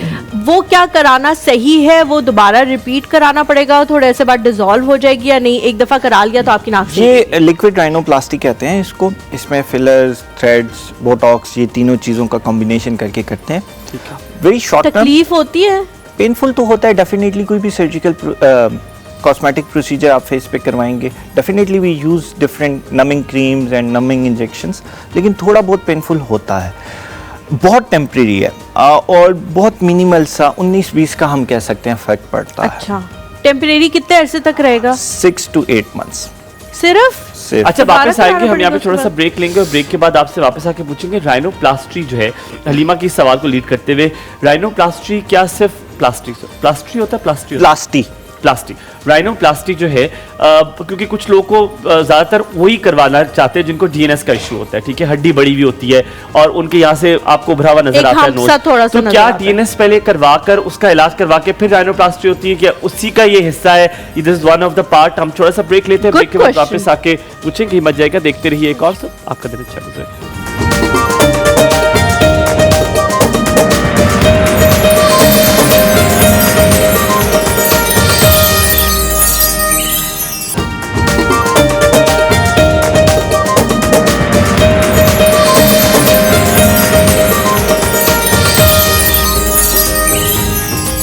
वो क्या कराना सही है? वो दोबारा रिपीट कराना पड़ेगा, थोड़े ऐसे बाद डिसॉल्व हो जाएगी या नहीं? एक दफा करा लिया तो आपकी नाक ये लिक्विड राइनोप्लास्टी कहते हैं इसको। इसमें फिलर्स, थ्रेड्स, बोटॉक्स, ये तीनों चीज़ों का कॉम्बिनेशन करके करते हैं। Very short term. तकलीफ होती है? पेनफुल तो होता है डेफिनेटली, कोई भी सर्जिकल कॉस्मेटिक प्रोसीजर आप फेस पे करवाएंगे, definitely we use different numbing creams and numbing injections, लेकिन थोड़ा बहुत पेनफुल होता है, बहुत टेम्परेरी है और बहुत मिनिमल सा 19-20 का हम कह सकते हैं फर्क पड़ता है। अच्छा, टेम्परेरी कितने अरसे तक रहेगा? 6 to 8 months सिर्फ। अच्छा वापस आएंगे, हम यहाँ पे थोड़ा सा ब्रेक लेंगे और ब्रेक के बाद आपसे वापस आके पूछेंगे राइनोप्लास्टी जो है, हलीमा की सवाल को लीड करते हुए, राइनोप्लास्टी क्या सिर्फ प्लास्टी होता है? प्लास्टी राइनोप्लास्टी जो है क्योंकि कुछ लोगों को ज़्यादातर वही करवाना चाहते हैं जिनको डीएनएस का इशू होता है, ठीक है, हड्डी बड़ी हुई होती है और उनके यहाँ से आपको उभरा हुआ नजर आता है नोज, तो क्या डीएनएस पहले करवा कर उसका इलाज करवा के फिर राइनोप्लास्टी होती है, क्या उसी का ये हिस्सा है? This is one of the part. हम थोड़ा सा ब्रेक लेते हैं, ब्रेक के बाद वापस आके पूछेंगे, हिम्मत जाएगा, देखते रहिए एक और सब, आपका दिन अच्छा गुजरे।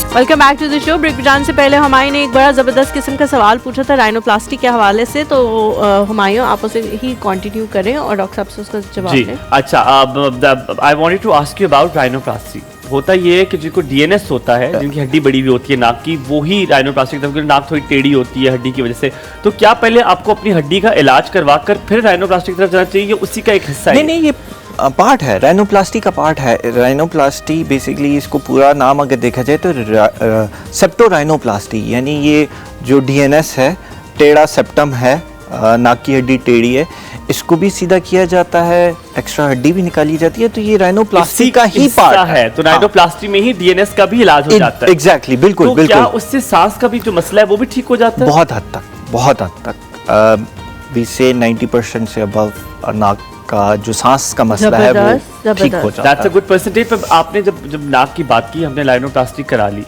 Welcome back to the show. Break जाने से पहले हुमायूं ने एक बड़ा ज़बरदस्त किस्म का सवाल पूछा था राइनोप्लास्टी के हवाले से, तो हुमायूं आप उसे ही कंटिन्यू करें और डॉक्टर साहब से उसका जवाब दें। अच्छा, I wanted to ask you about rhinoplasty. होता ये है कि जिनको डीएनएस होता है, जिनकी हड्डी बड़ी हुई होती है नाक की, वो ही राइनोप्लास्टी की तरफ, नाक थोड़ी टेढ़ी होती है हड्डी की वजह से, तो क्या पहले आपको अपनी हड्डी का इलाज करवा कर फिर राइनोप्लास्टी की तरफ जाना चाहिए, उसी का एक हिस्सा है? नहीं, ये पार्ट है, राइनोप्लास्टी का पार्ट है। राइनोप्लास्टी बेसिकली, इसको पूरा नाम अगर देखा जाए तो सेप्टोराइनोप्लास्टी, यानी ये जो डीएनएस है, टेढ़ा सेप्टम है, नाक की हड्डी टेढ़ी है, इसको भी सीधा किया जाता है, एक्स्ट्रा हड्डी भी निकाली जाती है, तो ये राइनोप्लास्टी का ही पार्ट है। तो राइनोप्लास्टी में ही डीएनएस का भी इलाज हो जाता है। एग्जैक्टली, बिल्कुल, तो बिल्कुल। क्या उससे सांस का भी जो मसला है वो भी ठीक हो जाता है? बहुत हद तक वी से 90% से अबव नाक का जो सांस का मसला है वो ठीक हो जाता है। That's a good percentage। पर आपने जब नाक की बात की, हमने राइनोप्लास्टी करा ली,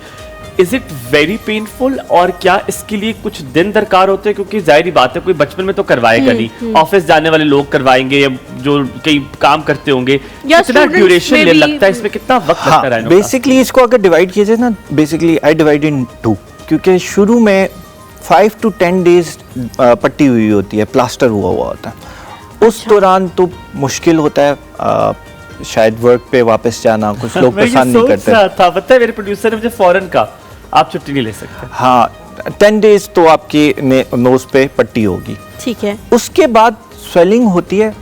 इज इट वेरी पेनफुल और क्या इसके लिए कुछ दिन दरकार होते हैं? क्योंकि जाहिर बात है कोई बचपन में तो करवाएगा नहीं, ऑफिस जाने वाले लोग करवाएंगे या जो कई काम करते होंगे, कितना ड्यूरेशन लगता है इसमें, कितना वक्त लगता है? बेसिकली इसको अगर डिवाइड किया जाए ना, बेसिकली आई डिवाइड इन 2, क्योंकि शुरू में 5 to 10 days पट्टी हुई होती है, प्लास्टर हुआ होता है, उस दौरान तो मुश्किल होता है शायद वर्क पे वापस जाना, कुछ लोग पसंद नहीं करते। था पता है मेरे प्रोड्यूसर ने मुझे फॉरेन का, आप छुट्टी नहीं ले सकते। हाँ, 10 days तो आपकी नोज पे पट्टी होगी, ठीक है। उसके बाद स्वेलिंग होती है,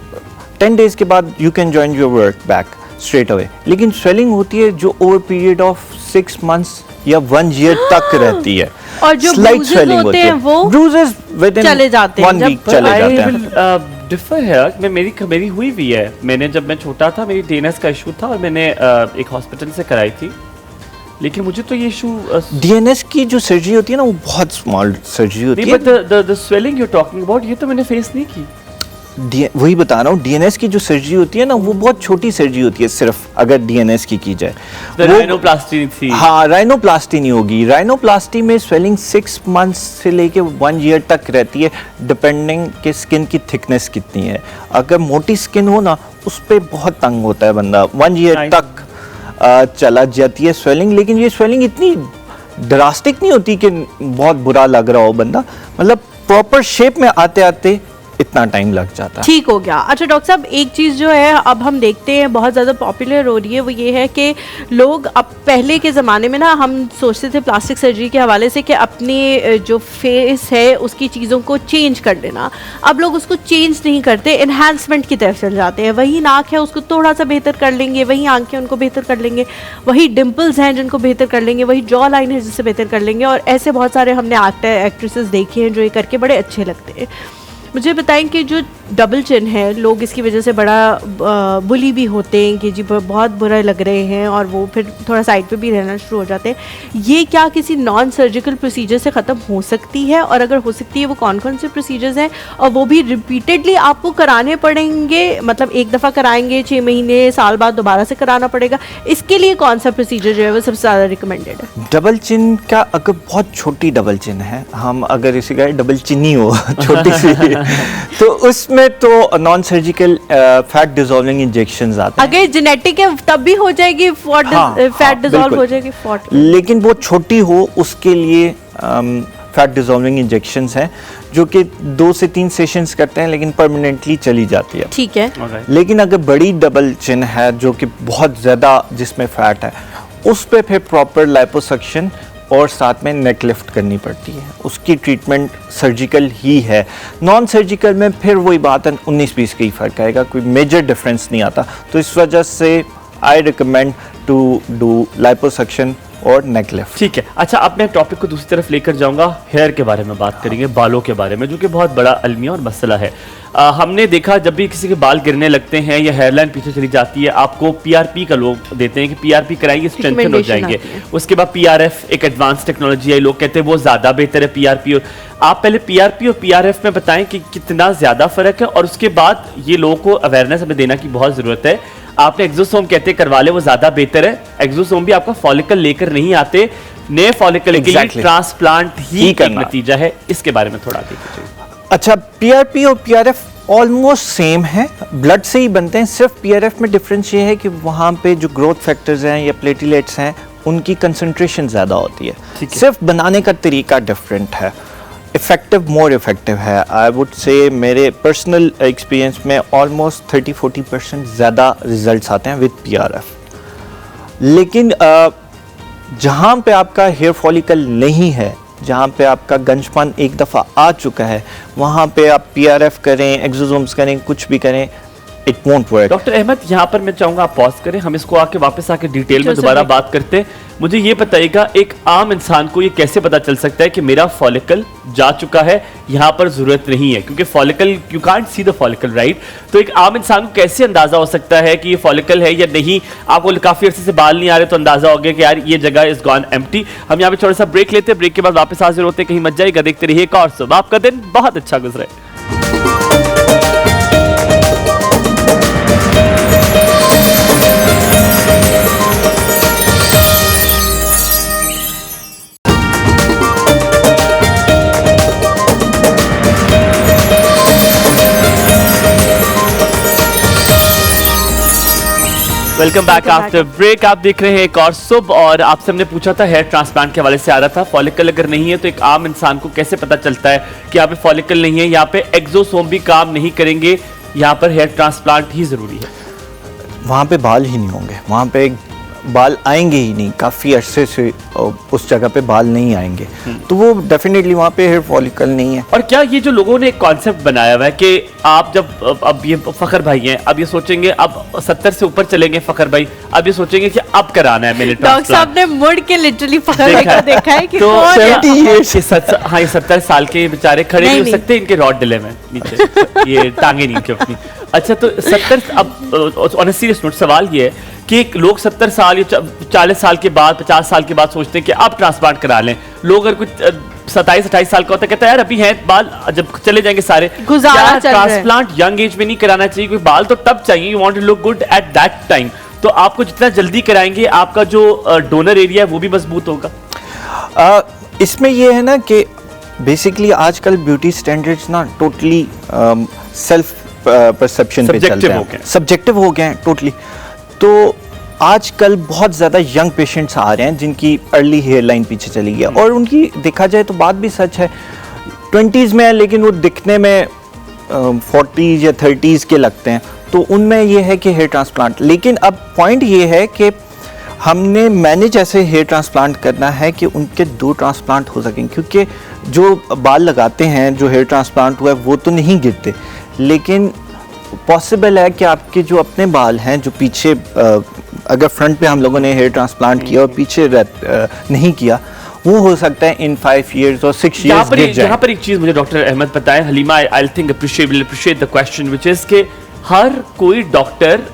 10 days के बाद you can join your work back straight away, लेकिन स्वेलिंग होती है जो ओवर पीरियड ऑफ 6 months या 1 year तक रहती है, और जो ब्रूजेस होते हैं वो ब्रूजेस चले जाते हैं, 1 week चले जाते हैं। डिफर है, मेरी हुई भी है। मैंने जब मैं छोटा था, मेरी डीएनएस का इशू था और मैंने एक हॉस्पिटल से कराई थी, लेकिन मुझे तो ये इशू डीएनएस की जो सर्जरी होती है ना, वो बहुत स्मॉल सर्जरी होती है। But the swelling you talking about, ये तो मैंने फेस नहीं की। वही बता रहा हूँ, डीएनएस की जो सर्जरी होती है ना, वो बहुत छोटी सर्जरी होती है, सिर्फ अगर डीएनएस की जाए। राइनोप्लास्टी थी? हाँ, राइनोप्लास्टी नहीं होगी। राइनोप्लास्टी में स्वेलिंग 6 months से लेके 1 year तक रहती है, डिपेंडिंग कि स्किन की थिकनेस कितनी है। अगर मोटी स्किन हो ना, उस पर बहुत तंग होता है बंदा, 1 year तक चला जाती है स्वेलिंग, लेकिन ये स्वेलिंग इतनी ड्रास्टिक नहीं होती कि बहुत बुरा लग रहा हो बंदा, मतलब प्रॉपर शेप में आते आते इतना टाइम लग जाता है। ठीक हो गया। अच्छा डॉक्टर साहब, एक चीज़ जो है अब हम देखते हैं बहुत ज़्यादा पॉपुलर हो रही है, वो ये है कि लोग अब पहले के ज़माने में ना हम सोचते थे प्लास्टिक सर्जरी के हवाले से कि अपने जो फेस है उसकी चीज़ों को चेंज कर देना। अब लोग उसको चेंज नहीं करते, एनहांसमेंट की तरफ चल जाते हैं। वही नाक है उसको थोड़ा सा बेहतर कर लेंगे, वही आंखें उनको बेहतर कर लेंगे, वही डिम्पल्स हैं जिनको बेहतर कर लेंगे, वही जॉ लाइन है जिससे बेहतर कर लेंगे। और ऐसे बहुत सारे हमने एक्टर एक्ट्रेसेस देखे हैं जो ये करके बड़े अच्छे लगते हैं। मुझे बताएं कि जो डबल चिन है, लोग इसकी वजह से बड़ा बुली भी होते हैं कि जी बहुत बुरा लग रहे हैं और वो फिर थोड़ा साइड पे भी रहना शुरू हो जाते हैं। ये क्या किसी नॉन सर्जिकल प्रोसीजर से ख़त्म हो सकती है, और अगर हो सकती है वो कौन कौन से प्रोसीजर्स हैं, और वो भी रिपीटेडली आपको कराने पड़ेंगे, मतलब एक दफ़ा कराएंगे 6 महीने साल बाद दोबारा से कराना पड़ेगा? इसके लिए कौन सा प्रोसीजर जो है वो सबसे ज़्यादा रिकमेंडेड है? डबल चिन का अगर बहुत छोटी डबल चिन है, हम अगर इसी का डबल चिन्नी हो छोटी सी तो उसमें तो non surgical fat dissolving injections आते हैं। अगर जेनेटिक है तब भी हो जाएगी फैट डिसॉल्व हो जाएगी फॉट, लेकिन वो छोटी हो उसके लिए फैट डिसॉल्विंग इंजेक्शंस हैं जो कि 2 से 3 सेशंस करते हैं, लेकिन परमानेंटली चली जाती है। ठीक है। लेकिन अगर बड़ी डबल चिन है जो कि बहुत ज़्यादा जिसमें फैट है, उस पे फिर प्रॉपर लाइपोसक्शन और साथ में नेक लिफ्ट करनी पड़ती है। उसकी ट्रीटमेंट सर्जिकल ही है। नॉन सर्जिकल में फिर वही बात है, 19-20 का ही फ़र्क आएगा, कोई मेजर डिफरेंस नहीं आता। तो इस वजह से I recommend to do liposuction और नेक लिफ्ट। ठीक है। अच्छा, अब मैं टॉपिक को दूसरी तरफ लेकर जाऊंगा, हेयर के बारे में बात करेंगे, बालों के बारे में, जो कि बहुत बड़ा अलमिया और मसला है। हमने देखा जब भी किसी के बाल गिरने लगते हैं या हेयरलाइन पीछे चली जाती है, आपको पीआरपी का लोग देते हैं कि पीआरपी कराएंगे स्ट्रेंथन हो जाएंगे। उसके बाद पीआरएफ एक एडवांस टेक्नोलॉजी है, लोग कहते हैं वो ज़्यादा बेहतर है पीआरपी। और आप पहले पीआरपी और पीआरएफ में बताएं कि कितना ज़्यादा फ़र्क है, और उसके बाद ये लोगों को अवेयरनेस हमें देना की बहुत ज़रूरत है। आपने एक्सोसोम कहते हैं करवा ले, वो ज़्यादा बेहतर है। एक्सोसोम भी आपका फॉलिकल लेकर नहीं आते, नए फॉलिकल के लिए ट्रांसप्लांट ही एक नतीजा है। इसके बारे में थोड़ा देखिए। अच्छा, पीआरपी और पीआरएफ ऑलमोस्ट सेम है, ब्लड से ही बनते हैं। सिर्फ पीआरएफ में डिफरेंस ये है कि वहाँ पे जो ग्रोथ फैक्टर्स हैं या प्लेटलेट्स हैं उनकी कंसंट्रेशन ज़्यादा होती है। सिर्फ बनाने का तरीका डिफरेंट है। इफेक्टिव, मोर इफेक्टिव है। आई वुड से मेरे पर्सनल एक्सपीरियंस में ऑलमोस्ट 30-40% ज़्यादा रिजल्ट्स आते हैं विद पीआरएफ। लेकिन जहाँ पे आपका हेयर फॉलिकल नहीं है, जहाँ पे आपका गंजपन एक दफ़ा आ चुका है, वहाँ पे आप पीआरएफ करें, एक्सोसोम्स करें, कुछ भी करें, it won't work. Doctor Ahmed, यहाँ पर मैं चाहूँगा आप पॉज करें, हम इसको आके वापस आके डिटेल में दोबारा बात करते हैं। मुझे ये बताइएगा, एक आम इंसान को ये कैसे पता चल सकता है कि मेरा फॉलिकल जा चुका है, यहाँ पर ज़रूरत नहीं है? क्योंकि follicle, you can't see the follicle, right? तो एक आम इंसान को कैसे अंदाज़ा हो सकता है कि ये फॉलिकल है या नहीं? आपको काफ़ी अर्से से बाल नहीं आ रहे तो अंदाज़ा हो गया कि यार ये जगह इज गॉन एम्प्टी। हम यहाँ पे थोड़ा सा ब्रेक लेते हैं, ब्रेक के बाद वापस हाजिर होते हैं, कहीं मत जाएगा, देखते रहिए और सुबह आपका दिन बहुत अच्छा गुजरे। Welcome back after break. आप देख रहे हैं एक और सुबह, और आपसे हमने पूछा था हेयर ट्रांसप्लांट के हवाले से आ रहा था, फॉलिकल अगर नहीं है तो एक आम इंसान को कैसे पता चलता है कि यहाँ पे फॉलिकल नहीं है, यहाँ पे एक्सोसोम भी काम नहीं करेंगे, यहाँ पर हेयर ट्रांसप्लांट ही जरूरी है? वहाँ पे बाल ही नहीं होंगे, वहाँ पे बाल आएंगे ही नहीं, काफ़ी अरसे से उस जगह पे बाल नहीं आएंगे, तो वो डेफिनेटली वहाँ पे हेयर फॉलिकल नहीं है। और क्या ये जो लोगों ने एक कॉन्सेप्ट बनाया हुआ है कि आप जब अब ये फखर भाई हैं, अब ये सोचेंगे, अब 70 से ऊपर चलेंगे फखर भाई, अब ये सोचेंगे कि अब कराना है मेरे डॉक्टर साहब ने मुड़ के लिटरली फखर भाई को देखा है कि तो कौन है? हाँ, ये 70 साल के बेचारे खड़े नहीं हो सकते, इनके रॉड डिले में नीचे ये टांगे नीचे अपनी। अच्छा, तो 70, अब ऑन अ सीरियस नोट सवाल ये है कि लोग 70 साल या 40 साल के बाद, 50 साल के बाद सोचते हैं कि अब ट्रांसप्लांट करा लें। लोग अगर कुछ 27-28 साल का होता है, कहता है यार अभी है बाल, जब चले जाएंगे सारे, क्या ट्रांसप्लांट यंग एज में नहीं कराना चाहिए? कोई बाल तो तब चाहिए, you want to look good at that time, तो आपको जितना जल्दी कराएंगे आपका जो डोनर एरिया है वो भी मजबूत होगा। इसमें ये है ना कि बेसिकली आजकल ब्यूटी स्टैंडर्ड्स ना टोटली सेल्फ परसेप्शन पे चलते हैं, सब्जेक्टिव हो गए हैं टोटली। तो आजकल बहुत ज़्यादा यंग पेशेंट्स आ रहे हैं जिनकी अर्ली हेयर लाइन पीछे चली गई, और उनकी देखा जाए तो बात भी सच है, 20s में है लेकिन वो दिखने में 40s या 30s के लगते हैं, तो उनमें ये है कि हेयर ट्रांसप्लांट। लेकिन अब पॉइंट ये है कि हमने मैनेज ऐसे हेयर ट्रांसप्लांट करना है कि उनके 2 ट्रांसप्लांट हो सकें, क्योंकि जो बाल लगाते हैं, जो हेयर ट्रांसप्लांट हुआ है, वो तो नहीं गिरते, लेकिन पॉसिबल है कि आपके जो अपने बाल हैं, जो पीछे अगर फ्रंट पे हम लोगों ने हेयर ट्रांसप्लांट किया और पीछे नहीं किया, वो हो सकता है इन 5 years और 6 years गिर जाए। यहाँ पर एक चीज मुझे डॉक्टर अहमद बताएं, Halima I think appreciate the question which is के हर कोई डॉक्टर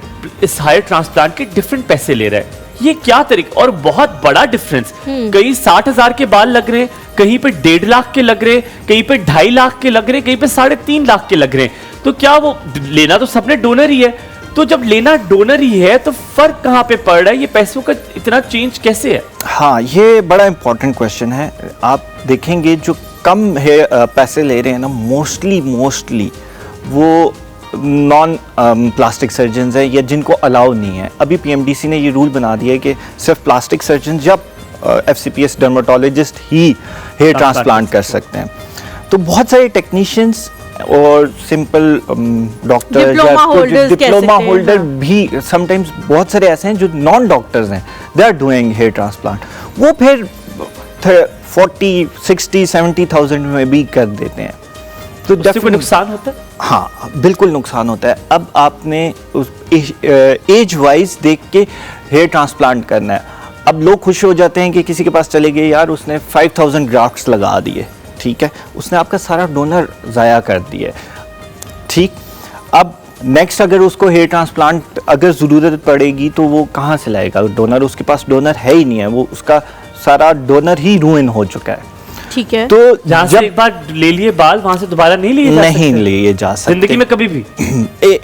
इस हेयर ट्रांसप्लांट के डिफरेंट पैसे ले रहा है, ये क्या तरीका, और बहुत बड़ा डिफरेंस, कहीं 60,000 के बाल लग रहे हैं, कहीं पे 1.5 लाख के लग रहे हैं, कहीं पे 2.5 लाख के लग रहे हैं, कहीं पे 3.5 लाख के लग रहे हैं। तो क्या वो लेना तो सबने डोनर ही है, तो जब लेना डोनर ही है तो फर्क कहाँ पे पड़ रहा है, ये पैसों का इतना चेंज कैसे है? हाँ, ये बड़ा इंपॉर्टेंट क्वेश्चन है। आप देखेंगे जो कम पैसे ले रहे हैं ना, मोस्टली वो नॉन प्लास्टिक सर्जन्स हैं या जिनको अलाउ नहीं है। अभी पीएमडीसी ने ये रूल बना दिया है कि सिर्फ प्लास्टिक सर्जन या एफसीपीएस डर्मेटोलॉजिस्ट ही हेयर ट्रांसप्लांट कर सकते हैं। तो बहुत सारे टेक्नीशियंस और सिंपल डॉक्टर, डिप्लोमा होल्डर भी समटाइम्स बहुत सारे ऐसे हैं जो नॉन डॉक्टर्स हैं, they are doing hair transplant. वो फिर 40, 60, 70,000 में भी कर देते हैं। तो कोई नुकसान होता है? हाँ, बिल्कुल नुकसान होता है। अब आपने उस एज वाइज देख के हेयर ट्रांसप्लांट करना है। अब लोग खुश हो जाते हैं कि किसी के पास चले गए, यार उसने 5000 ग्राफ्ट्स लगा दिए, ठीक है, उसने आपका सारा डोनर ज़ाया कर दिया, ठीक। अब नेक्स्ट अगर उसको हेयर ट्रांसप्लांट अगर ज़रूरत पड़ेगी तो वो कहाँ से लाएगा डोनर? उसके पास डोनर है ही नहीं है, वो उसका सारा डोनर ही रूइन हो चुका है, ठीक है। तो जहाँ से एक बार ले लिए बाल, वहाँ से दोबारा नहीं लिए जा सकते जिंदगी में कभी भी।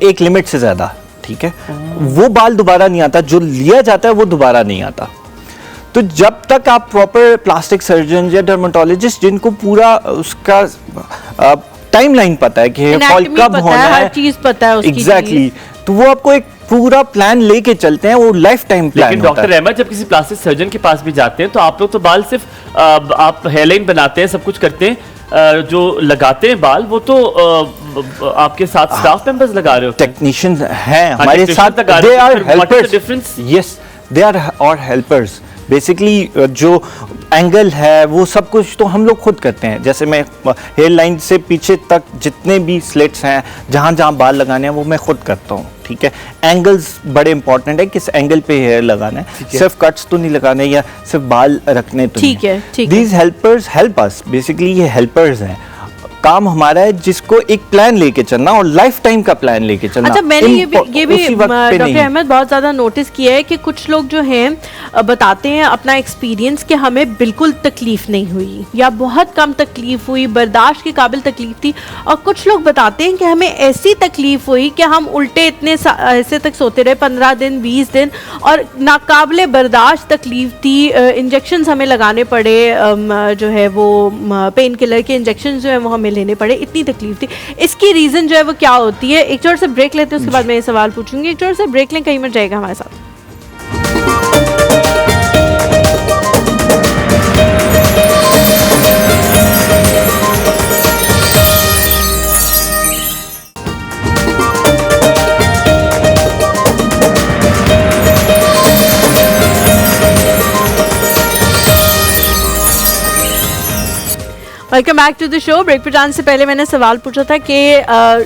एक लिमिट से ज़्यादा, ठीक है, वो बाल दोबारा नहीं आता, जो लिया जाता है वो दोबारा नहीं आता। तो जब तक आप प्रॉपर प्लास्टिक सर्जन या डर्मेटोलॉजिस्ट जिनको पूरा उसका टाइमलाइन पता है कि हेयर फॉल कब होना है, हर चीज पता है उसकी, एग्जैक्टली, तो वो आपको एक पूरा प्लान लेके चलते हैं, वो लाइफ टाइम प्लान। लेकिन डॉक्टर अहमद, जब किसी प्लास्टिक सर्जन के पास भी जाते हैं तो आप लोग तो बाल सिर्फ आप हेयरलाइन बनाते हैं, सब कुछ करते हैं, जो लगाते हैं बाल वो तो आपके साथ स्टाफ मेंबर्स लगा रहे होते हैं, टेक्नीशियंस हैं हमारे साथ, they are helpers, yes they are और हेल्पर्स। बेसिकली जो एंगल है वो सब कुछ तो हम लोग खुद करते हैं। जैसे मैं हेयर लाइन से पीछे तक जितने भी स्लिट्स हैं, जहाँ जहाँ बाल लगाने हैं, वो मैं खुद करता हूँ, ठीक है। एंगल्स बड़े इंपॉर्टेंट है, किस एंगल पे हेयर लगाना है, सिर्फ कट्स तो नहीं लगाने या सिर्फ बाल रखने तो ठीक है, ठीक है। These helpers help us, basically ये हेल्पर्स हैं। काम हमारा है जिसको एक प्लान लेके चलना और लाइफ टाइम का प्लान लेके चलना। अच्छा, मैंने ये भी डॉक्टर अहमद बहुत ज़्यादा नोटिस किया है कि कुछ लोग जो हैं बताते हैं अपना एक्सपीरियंस कि हमें बिल्कुल तकलीफ नहीं हुई या बहुत कम तकलीफ हुई, बर्दाश्त के काबिल तकलीफ थी, और कुछ लोग बताते हैं कि हमें ऐसी तकलीफ हुई कि हम उल्टे इतने ऐसे तक सोते रहे 15 दिन 20 दिन, और नाकाबिले बर्दाश्त तकलीफ थी। इंजेक्शंस हमें लगाने पड़े, जो है वो पेन किलर के इंजेक्शन जो है वो हमें लेने पड़े, इतनी तकलीफ थी। इसकी रीजन जो है वो क्या होती है? एक छोटा सा ब्रेक लेते हैं, उसके बाद मैं ये सवाल पूछूंगी। एक छोटा सा ब्रेक लें, कहीं मत जाएगा हमारे साथ। Welcome back to the show. Break पर जाने से पहले मैंने सवाल पूछा था कि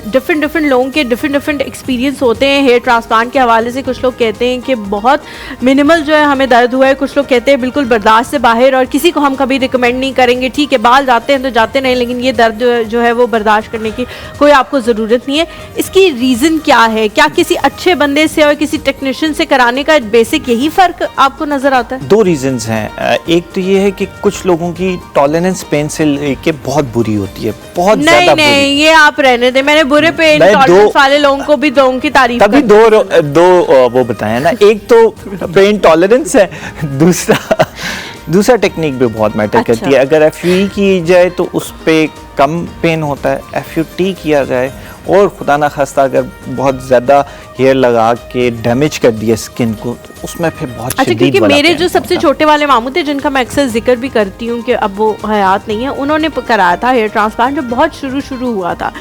डिफरेंट लोगों के डिफरेंट एक्सपीरियंस होते हैं हेयर ट्रांसप्लांट के हवाले से। कुछ लोग कहते हैं कि बहुत मिनिमल जो है हमें दर्द हुआ है, कुछ लोग कहते हैं बिल्कुल बर्दाश्त से बाहर, और किसी को हम कभी रिकमेंड नहीं करेंगे। ठीक है, बाल जाते हैं तो जाते नहीं, लेकिन ये दर्द जो है वो बर्दाश्त करने की कोई आपको ज़रूरत नहीं है। इसकी रीज़न क्या है? क्या किसी अच्छे बंदे से और किसी टेक्नीशियन से कराने का बेसिक यही फ़र्क आपको नज़र आता है? 2 रीजंस हैं। एक तो ये है कि कुछ लोगों की टॉलरेंस पेन से के बहुत बुरी होती है, बहुत ज्यादा बुरी। नहीं, ये आप रहने दें, मैंने बुरे पेन टॉलरेंस वाले लोगों को भी दों की तारीफ तभी दो वो बताया ना। एक तो पेन टॉलरेंस है, दूसरा टेक्निक भी बहुत मैटर करती है। अगर FUE की जाए तो उस पे कम पेन होता है, FUT किया जाए और खुदा ना खास्ता अगर बहुत ज़्यादा हेयर लगा के डैमेज कर दिया स्किन को, तो उसमें फिर बहुत अच्छा, क्योंकि मेरे जो सबसे छोटे वाले मामू थे, जिनका मैं अक्सर जिक्र भी करती हूँ कि अब वो हयात नहीं है, उन्होंने कराया था हेयर ट्रांसप्लांट जब बहुत शुरू हुआ था।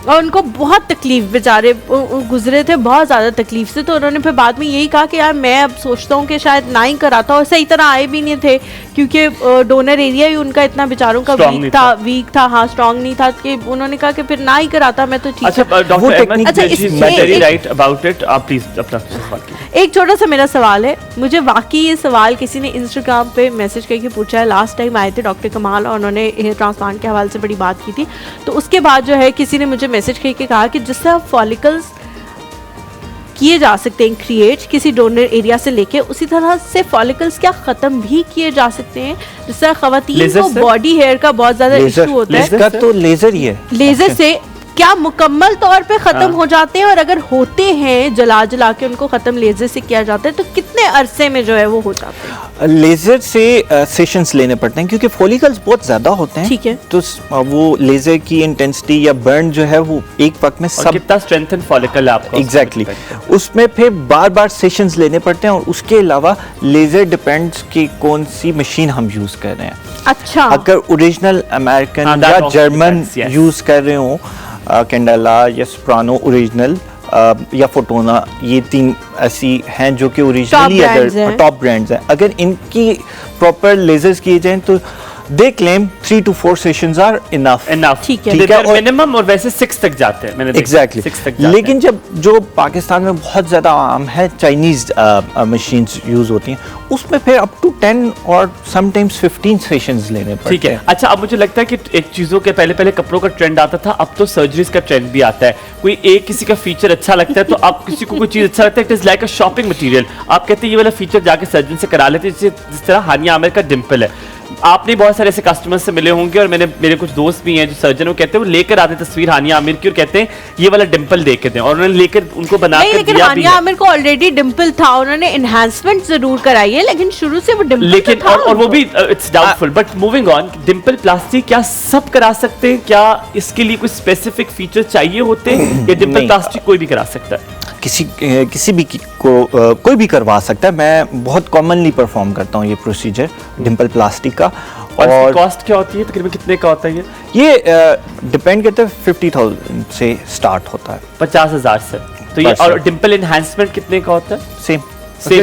और उनको बहुत तकलीफ, बेचारे गुजरे थे बहुत ज़्यादा तकलीफ से। तो उन्होंने फिर बाद में यही कहा कि यार मैं अब सोचता हूँ कि शायद ना ही कराता, और सही तरह आए भी नहीं थे क्योंकि डोनर एरिया ही उनका इतना बेचारों का वीक था, हाँ स्ट्रॉन्ग नहीं था, कि उन्होंने कहा कि फिर ना ही कराता मैं तो ठीक। एक छोटा सा मेरा सवाल है, मुझे वाकई ये सवाल किसी ने इंस्टाग्राम पे मैसेज करके पूछा है। लास्ट टाइम आए थे डॉक्टर कमाल और उन्होंने हेयर ट्रांसप्लांट के हवाले से बड़ी बात की थी, तो उसके बाद जो है किसी ने मुझे मैसेज करके कहा कि जिससे आप फॉलिकल्स किए जा सकते हैं क्रिएट किसी डोनर एरिया से लेके, उसी तरह से फॉलिकल्स क्या खत्म भी किए जा सकते हैं? जिससे खवातीन को बॉडी हेयर का बहुत ज्यादा इशू होता है, इसका तो लेजर ही है। लेजर से क्या मुकम्मल तौर पे खत्म हो जाते हैं? और अगर होते हैं जला के उनको खत्म लेजर से किया जाता है तो कितने अरसे में जो है वो हो जाते हैं? लेजर से सेशंस लेने पड़ते हैं क्योंकि फॉलिकल्स बहुत ज्यादा होते हैं। ठीक है, तो वो लेजर की इंटेंसिटी या बर्न जो है वो एक वक्त में सब कितना स्ट्रेंथन फॉलिकल है आपका, एग्जैक्टली उसमें फिर बार बार सेशंस लेने पड़ते हैं। और उसके अलावा लेजर डिपेंड्स कि कौन सी मशीन हम यूज कर रहे हैं। अच्छा, अगर ओरिजिनल अमेरिकन या जर्मन यूज कर रहे हो, कैंडेला या सोप्रानो ओरिजिनल या फोटोना, ये 3 ऐसी हैं जो कि ओरिजिनली अगर टॉप ब्रांड्स हैं, अगर इनकी प्रॉपर लेजर्स किए जाएं तो they claim 3 to 4 sessions are enough. ठीक है, मिनिमम, और वैसे 6 तक जाते हैं मैंने एग्जैक्टली। लेकिन जब जो पाकिस्तान में बहुत ज्यादा आम है चाइनीज मशीन्स यूज होती हैं, उसमें फिर अप टू 10 और समटाइम्स 15 सेशंस लेने पड़ते हैं। ठीक है। अच्छा, अब मुझे लगता है कि एक चीजों के पहले कपड़ों का ट्रेंड आता था, अब तो सर्जरीज का ट्रेंड भी आता है। कोई एक किसी का फीचर अच्छा लगता है तो आप किसी को कोई चीज अच्छा लगता है, it is like a shopping material. आप कहते हैं ये वाला फीचर जाके सर्जन से करा लेते हैं, जिस तरह हानिया आमिर का डिंपल है। आपने बहुत सारे ऐसे कस्टमर्स से मिले होंगे, और मेरे कुछ दोस्त भी हैं जो सर्जन, वो कहते हैं वो लेकर आते तस्वीर हानिया आमिर की और कहते हैं ये वाला डिंपल देख के दें, और उन्होंने लेकर उनको बना कर लेकिन हानिया आमिर को ऑलरेडी डिंपल था, उन्होंने एनहांसमेंट जरूर कराई है, लेकिन शुरू से वो डिंपल लेकिन था और वो भी it's doubtful. But moving on, dimple plasty क्या सब करा सकते हैं? क्या इसके लिए कोई स्पेसिफिक फीचर चाहिए होते हैं, या डिंपल प्लास्टी कोई भी करा सकता है? किसी भी कोई भी करवा सकता है। मैं बहुत कॉमनली परफॉर्म करता हूँ ये प्रोसीजर डिंपल प्लास्टिक का। और कॉस्ट क्या होती है, तकरीबन कितने का होता है ये डिपेंड करता है, 50,000 से स्टार्ट होता है, 50,000 से। तो ये और डिंपल एनहांसमेंट कितने का होता है? सेम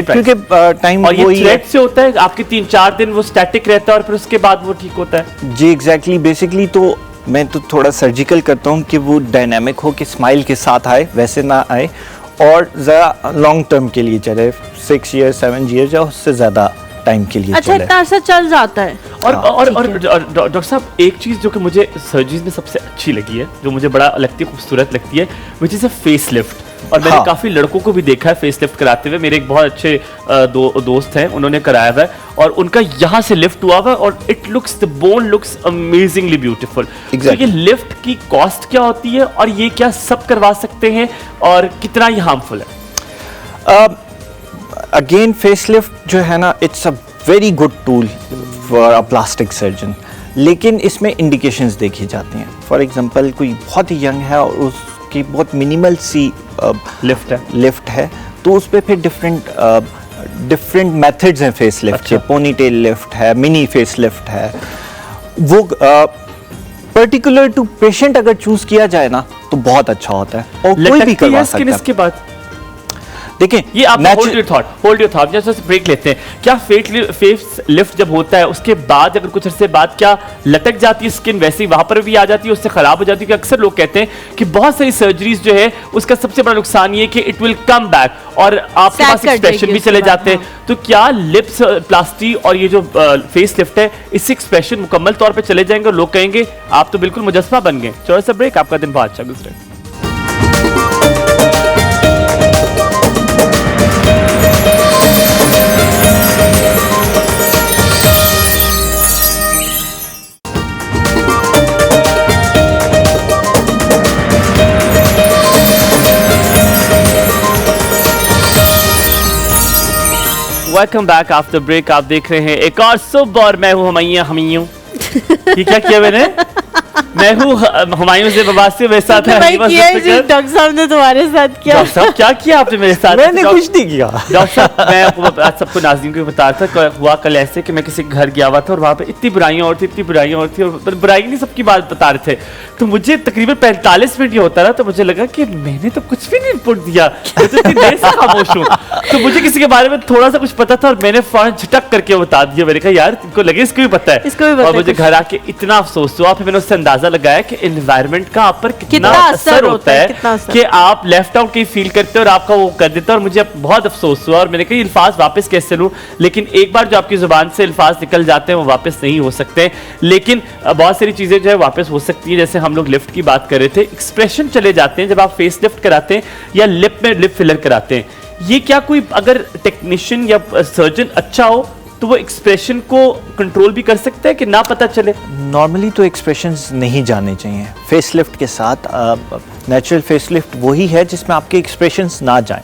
क्योंकि टाइम और ये थ्रेड से होता है, आपके 3-4 दिन वो स्टैटिक रहता है और फिर उसके बाद वो ठीक होता है? जी एग्जैक्टली। बेसिकली तो मैं तो थोड़ा सर्जिकल करता हूँ कि वो डायनामिक हो, कि स्माइल के साथ आए, वैसे ना आए, और ज़रा लॉन्ग टर्म के लिए चले, 6 years 7 years या उससे ज़्यादा टाइम के लिए। अच्छा, इतना अर्सा चल जाता है। और डॉक्टर साहब, एक चीज़ जो कि मुझे सर्जरीज में सबसे अच्छी लगी है, जो मुझे बड़ा लगती है, खूबसूरत लगती है, which is a face lift. और मैंने काफ़ी लड़कों को भी देखा है फेस लिफ्ट कराते हुए। मेरे एक बहुत अच्छे दोस्त हैं, उन्होंने कराया हुआ है, और उनका यहाँ से लिफ्ट हुआ हुआ, और it looks, the bone looks amazingly beautiful. तो ये लिफ्ट की कॉस्ट क्या होती है, और ये क्या सब करवा सकते हैं, और कितना ये हार्मफुल है? अगेन फेस लिफ्ट जो है ना, it's a very good tool for a plastic surgeon, लेकिन इसमें इंडिकेशंस देखी जाती हैं। फॉर एग्जांपल, कोई बहुत ही यंग है और उसकी बहुत मिनिमल सी लिफ्ट है, तो उस पर फिर डिफरेंट मेथड्स हैं फेस लिफ्ट के। पोनी टेल लिफ्ट है, मिनी फेस लिफ्ट है, वो पर्टिकुलर टू पेशेंट अगर चूज किया जाए ना तो बहुत अच्छा होता है, और कोई भी करवा सकता है। इसके बाद देखिए, ये आप होल्ड योर थॉट, जैसे ब्रेक लेते हैं। क्या फेस लिफ्ट जब होता है उसके बाद अगर कुछ अरसे बाद क्या लटक जाती है स्किन, वैसे ही वहां पर भी आ जाती है, उससे खराब हो जाती है? कि अक्सर लोग कहते हैं कि बहुत सारी सर्जरीज जो है उसका सबसे बड़ा नुकसान ये कि इट विल कम बैक, और आपके पास एक्सप्रेशन भी चले जाते हैं। तो क्या लिप्स प्लास्टी और ये जो फेस लिफ्ट है, इससे एक्सप्रेशन मुकम्मल तौर पर चले जाएंगे और लोग कहेंगे आप तो बिल्कुल मुजस्मा बन गए? छोटा सा ब्रेक, आपका दिन बहुत अच्छा गुजरे। Welcome back after break. आप देख रहे हैं एक और सुबह, और मैं हूं हमीयूं। ये क्या किया मैंने? मैं हूँ हुमायूं से बबासी, मेरे साथ है डॉक्टर साहब ने तुम्हारे साथ किया। डॉक्टर साहब क्या किया आपने मेरे साथ? मैंने कुछ नहीं किया। डॉक्टर साहब मैं आपको आज सबको नाज़रीन को बता रहा था, हुआ कल ऐसे कि मैं किसी घर गया हुआ था और वहाँ पे इतनी बुराइयाँ और थी, इतनी बुराइयाँ और थी, और बुराई नहीं सबकी बात बता रहे थे। तो मुझे तकरीबन 45 मिनट ये होता रहा, तो मुझे लगा कि मैंने तो कुछ भी नहीं इनपुट दिया, मैं तो इतनी देर से खामोश हूँ। तो मुझे किसी के बारे में थोड़ा सा कुछ पता था और मैंने फौरन झटक करके बता दिया। मैंने कहा यार इनको लगे इसको भी पता है, और मुझे घर आके इतना अफसोस हुआ। फिर मैंने उससे अंदाजा लगाया कि एनवायरनमेंट का आप पर कितना असर होता है कि आप लेफ्ट आउट की फील करते हो और आपका वो कर देता है। और मुझे बहुत अफसोस हुआ और मैंने कहा अल्फाज वापस कैसे लूं, लेकिन एक बार जो आपकी जुबान से अल्फाज निकल जाते हैं वो वापस नहीं हो सकते। लेकिन बहुत सारी चीजें जो है वापस हो सकती है। जैसे हम लोग लिफ्ट की बात कर रहे थे, एक्सप्रेशन चले जाते हैं जब आप फेस लिफ्ट कराते हैं या लिप में लिप फिलर कराते हैं। ये क्या कोई अगर टेक्नीशियन या सर्जन अच्छा हो तो वो एक्सप्रेशन को कंट्रोल भी कर सकता है कि ना पता चले? नॉर्मली तो एक्सप्रेशंस नहीं जाने चाहिए फेसलिफ्ट के साथ। नेचुरल फेसलिफ्ट वही है जिसमें आपके एक्सप्रेशंस ना जाएं।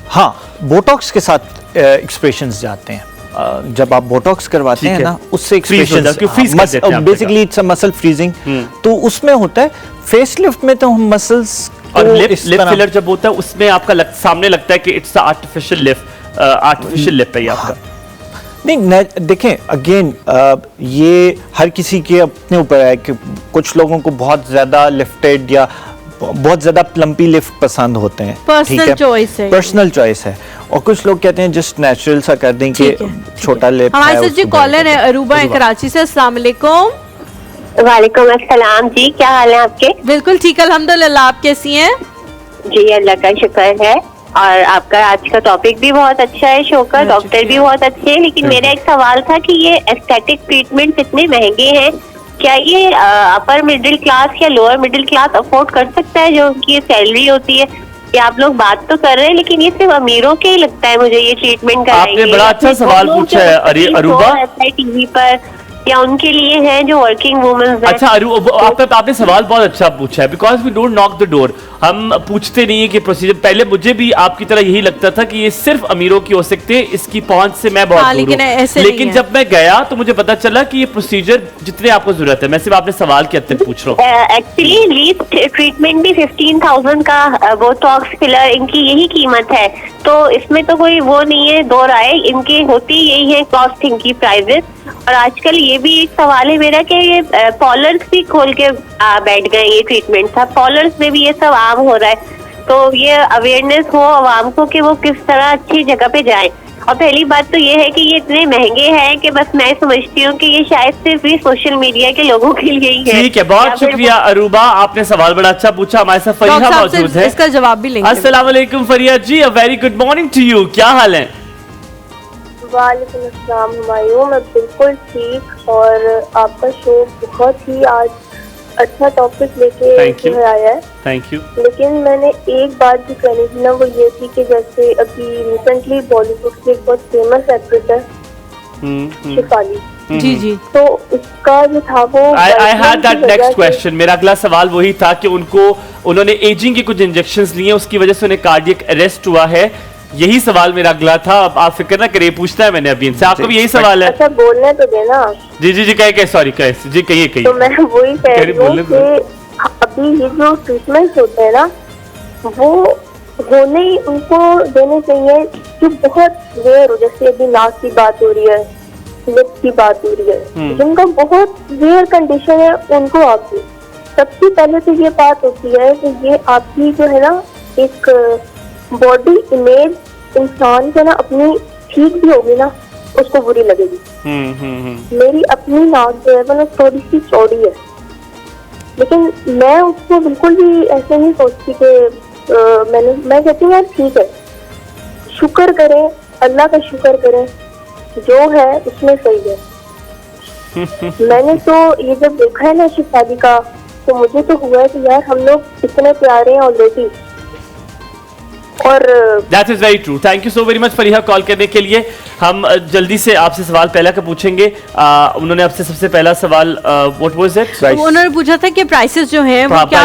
हाँ, बोटॉक्स के साथ एक्सप्रेशंस जाते हैं। जब आप बोटॉक्स करवाते हैं ना, उससे expressions basically it's a muscle freezing, तो उसमें होता है। फेसलिफ्ट में तो हम मसल्स और लिप फिलर जब होता है उसमें आपका सामने लगता है कि it's artificial lip, artificial lip है आपका। नहीं, देखें अगेन ये हर किसी के अपने ऊपर है कि कुछ लोगों को बहुत ज्यादा लिफ्टेड या बहुत ज्यादा प्लम्पी लिफ्ट पसंद होते हैं, पर्सनल चॉइस है, पर्सनल चॉइस है। और कुछ लोग कहते हैं जस्ट नेचुरल सा कर दें कि छोटा लिफ्ट। हमारे साथ जी कॉलर है अरूबा है कराची से। अस्सलाम वालेकुम। वालेकुम अस्सलाम जी, क्या हाल है आपके? बिल्कुल ठीक अल्हम्दुलिल्लाह, आप कैसी हैं? जी अल्लाह का शुक्र है। और आपका आज का टॉपिक भी बहुत अच्छा है, शो का डॉक्टर भी बहुत अच्छे हैं। लेकिन मेरा एक सवाल था कि ये एस्थेटिक ट्रीटमेंट इतने महंगे हैं, क्या ये अपर मिडिल क्लास या लोअर मिडिल क्लास अफोर्ड कर सकता है? जो उनकी सैलरी होती है, या आप लोग बात तो कर रहे हैं लेकिन ये सिर्फ अमीरों के ही लगता है मुझे ये ट्रीटमेंट कराएंगे। आपने बड़ा अच्छा सवाल पूछा है अरूबा, टीवी पर, या उनके लिए है जो वर्किंग वुमेन्स हैं? अच्छा आपने सवाल बहुत अच्छा पूछा है, because we don't knock the door. हम पूछते नहीं है कि प्रोसीजर, पहले मुझे भी आपकी तरह यही लगता था कि ये सिर्फ अमीरों की हो सकते हैं, इसकी पहुंच से मैं बहुत दूर हूं। लेकिन जब मैं गया तो मुझे पता चला कि ये प्रोसीजर जितने आपको जरूरत है, मैं सिर्फ आपने सवाल के हद तक पूछ रहा हूँ। एक्चुअली लीस्ट ट्रीटमेंट भी 15,000 का बोटॉक्स फिलर, इनकी यही कीमत है। तो इसमें तो कोई वो नहीं है, दो राय इनकी होती यही है कॉस्टिंग की प्राइजेस। और आजकल ये भी एक सवाल है मेरा कि ये पॉलर्स भी खोल के बैठ गए, ये ट्रीटमेंट था पॉलर्स में भी ये सब आम हो रहा है। तो ये अवेयरनेस हो आवाम को कि वो किस तरह अच्छी जगह पे जाएं। और पहली बात तो ये है कि ये इतने महंगे हैं कि बस मैं समझती हूँ कि ये शायद सिर्फ भी सोशल मीडिया के लोगों के लिए ही है। ठीक है, बहुत शुक्रिया अरूबा, आपने सवाल बड़ा अच्छा पूछा। हमारे साथ फरिया मौजूद है, इसका जवाब भी लेंगे। अस्सलाम वालेकुम Fariya ji, a very good morning to you, क्या हाल है? वालेकुम अस्सलाम हुमायूं, मैं बिल्कुल ठीक। और आपका शो बहुत ही आज अच्छा टॉपिक लेके आया है। Thank you. लेकिन मैंने एक बात जो कहनी थी ना, वो ये थी कि जैसे अभी रिसेंटली बॉलीवुड की एक बहुत फेमस एक्ट्रेस है शेफाली जी जी, तो उसका जो था वो I had that next question। मेरा अगला सवाल वही था कि उन्होंने एजिंग के कुछ इंजेक्शंस लिए, उसकी वजह से उन्हें कार्डियक अरेस्ट हुआ है। यही सवाल मेरा अगला था। अब आप फिक्र ना करिए, पूछना है मैंने अभी इनसे, आपको भी यही सवाल है? अच्छा बोलने तो देना। जी जी जी, कहे सॉरी कहे जी, कहिए। तो मैं वही कह रही हूँ कि अभी ये जो ट्रीटमेंट होते हैं ना, वो होने ही उनको देने चाहिए जो बहुत रेयर हो। जैसे अभी नाक की बात हो रही है, लिप की बात हो रही है, जिनका बहुत रेयर कंडीशन है, उनको आप सबसे पहले तो ये बात होती है कि ये आपकी जो है ना एक बॉडी इमेज इंसान को ना अपनी ठीक भी होगी ना, उसको बुरी लगेगी। मेरी अपनी नाक जो है वो ना थोड़ी सी चौड़ी है, लेकिन मैं उसको बिल्कुल भी ऐसे नहीं सोचती कि मैं कहती हूँ यार ठीक है, शुक्र करें, अल्लाह का शुक्र करें, जो है उसमें सही है। मैंने तो ये जब देखा है ना शेफाली का, तो मुझे तो हुआ है कि यार हम लोग इतने प्यारे हैं ऑलरेडी। और that is very true. Thank you so very much Fariha call करने के लिए। हम जल्दी से आपसे सवाल पहला का पूछेंगे। उन्होंने आपसे सबसे पहला सवाल व्हाट वाज इट? उन्होंने पूछा था कि प्राइसेस जो हैं वो क्या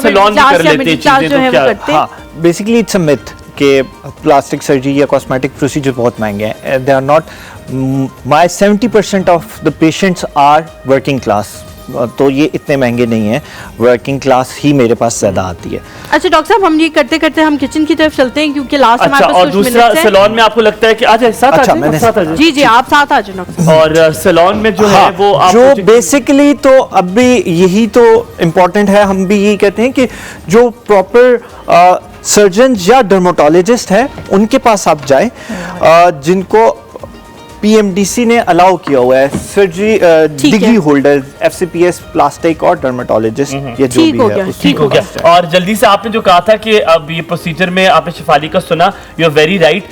सैलून में कर लेते हैं चीजें तो क्या? हाँ, बेसिकली इट्स अ मिथ कि प्लास्टिक सर्जरी या कॉस्मेटिक प्रोसीजर बहुत महंगे हैं। They are not. My 70% of the patients are working class तो ये इतने महंगे नहीं हैं, वर्किंग क्लास ही मेरे पास ज़्यादा आती है। अच्छा डॉक्टर साहब, हम ये करते करते हम किचन की तरफ चलते हैं क्योंकि लास्ट हमारे पास और दूसरा सैलून में आपको लगता है कि आज साथ अच्छा, जी जी आप साथ आ जाए। और सैलून में जो है वो जो बेसिकली तो अब भी यही तो इम्पोर्टेंट है, हम भी यही कहते हैं कि जो प्रॉपर सर्जन या डर्मेटोलॉजिस्ट है उनके पास आप जाए, जिनको पीएमडीसी ने अलाउ किया हुआ है, surgery degree holder, FCPS, plastic और डर्मेटोलॉजिस्ट, ये जो भी है ठीक हो गया। और जल्दी से आपने जो कहा था कि अब ये प्रोसीजर में आपने शिफाली का सुना, यू आर वेरी राइट।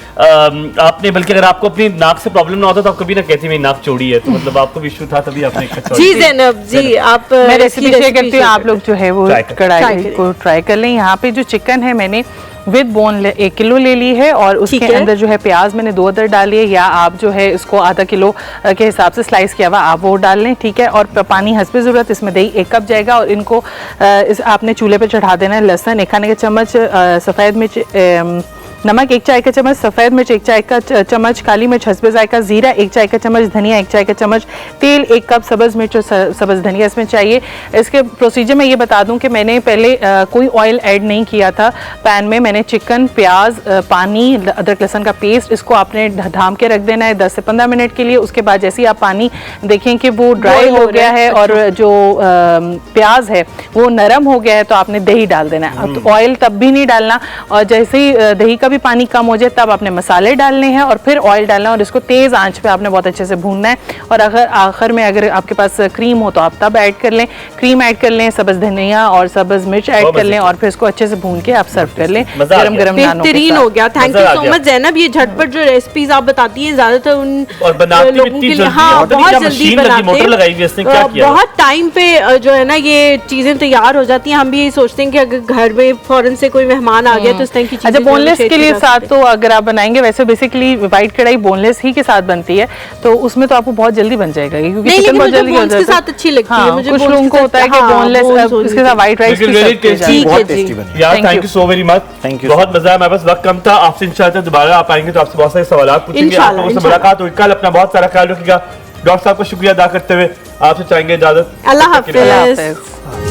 आपने बल्कि अगर आपको अपनी नाक से प्रॉब्लम ना होता तो आप कभी ना कहती मेरी नाक चौड़ी है, तो मतलब आपको भी इशू था तभी आपने जी ज़ैनब जी आप मैं रेसिपी शेयर करती हूँ, आप लोग जो है वो कढ़ाई को ट्राई कर लें। यहाँ पे जो चिकन है मैंने विद बोन 1 किलो ले ली है और उसके अंदर जो है प्याज मैंने 2 अदर डाली है, या आप जो है इसको आधा किलो के हिसाब से स्लाइस किया हुआ आप वो डाल लें, ठीक है। और पानी हस्बे ज़रूरत, इसमें दही 1 कप जाएगा और इनको आपने चूल्हे पे चढ़ा देना है। लहसुन 1 खाने का चम्मच, सफ़ेद मिर्च, नमक 1 चाय का चम्मच, सफ़ेद मिर्च 1 चाय का चम्मच, काली मिर्च हस्बे जायका, जीरा 1 चाय का चम्मच, धनिया 1 चाय का चम्मच, तेल 1 कप, सब्ज़ मिर्च और सब्ज़ धनिया इसमें चाहिए। इसके प्रोसीजर में ये बता दूं कि मैंने पहले कोई ऑयल ऐड नहीं किया था पैन में। मैंने चिकन, प्याज, पानी, अदरक लहसुन का पेस्ट, इसको आपने ढाम के रख देना है 10 से 15 मिनट के लिए। उसके बाद जैसे ही आप पानी देखें कि वो ड्राई हो गया है और जो प्याज है वो नरम हो गया है तो आपने दही डाल देना है। तो ऑयल तब भी नहीं डालना, और जैसे ही दही का पानी कम हो जाए तब आपने मसाले डालने हैं और फिर ऑयल डालना है और इसको तेज आंच पे आपने बहुत अच्छे से भूनना है। और अगर आखिर में अगर आपके पास क्रीम हो तो आप तब ऐड कर लें, क्रीम ऐड कर लें, सब्ज़ धनिया और सब्ज़ मिर्च ऐड कर लें और फिर इसको अच्छे से भून के आप सर्व कर लें गरम गरम नानों के साथ। बेहतरीन हो गया। Thank you so much Zainab, ये झटपट जो रेसिपीज आप बताती हैं ज्यादातर उन लोगों के लिए हाँ बहुत जल्दी बनाते हैं, बहुत टाइम पे जो है ना ये चीजें तैयार हो जाती हैं। हम भी यही सोचते हैं कि अगर घर में फौरन से कोई मेहमान आ गया तो इस तरह की चीजें बोनलेस के लिए साथ तो अगर आप बनाएंगे, वैसे बेसिकली वाइट कढ़ाई बोनलेस ही के साथ बनती है तो उसमें तो आपको बहुत जल्दी बन जाएगा क्योंकि चिकन बहुत जल्दी बन जाता है। के साथ अच्छी लगती है मुझे, कुछ लोगों को होता है कि बोनलेस इसके साथ वाइट राइस यार thank you so very much, thank you, बहुत मजा आया। मेरे पास वक्त कम था, आपसे इंशाल्लाह दोबारा आप आएंगे तो आपसे बहुत सारे सवाल पूछेंगे, आप लोगों से मुलाकात होगी कल। अपना बहुत सारा ख्याल रखिएगा। डॉक्टर साहब को शुक्रिया अदा करते हुए आपसे चाहेंगे इजाजत। अल्लाह हाफिज।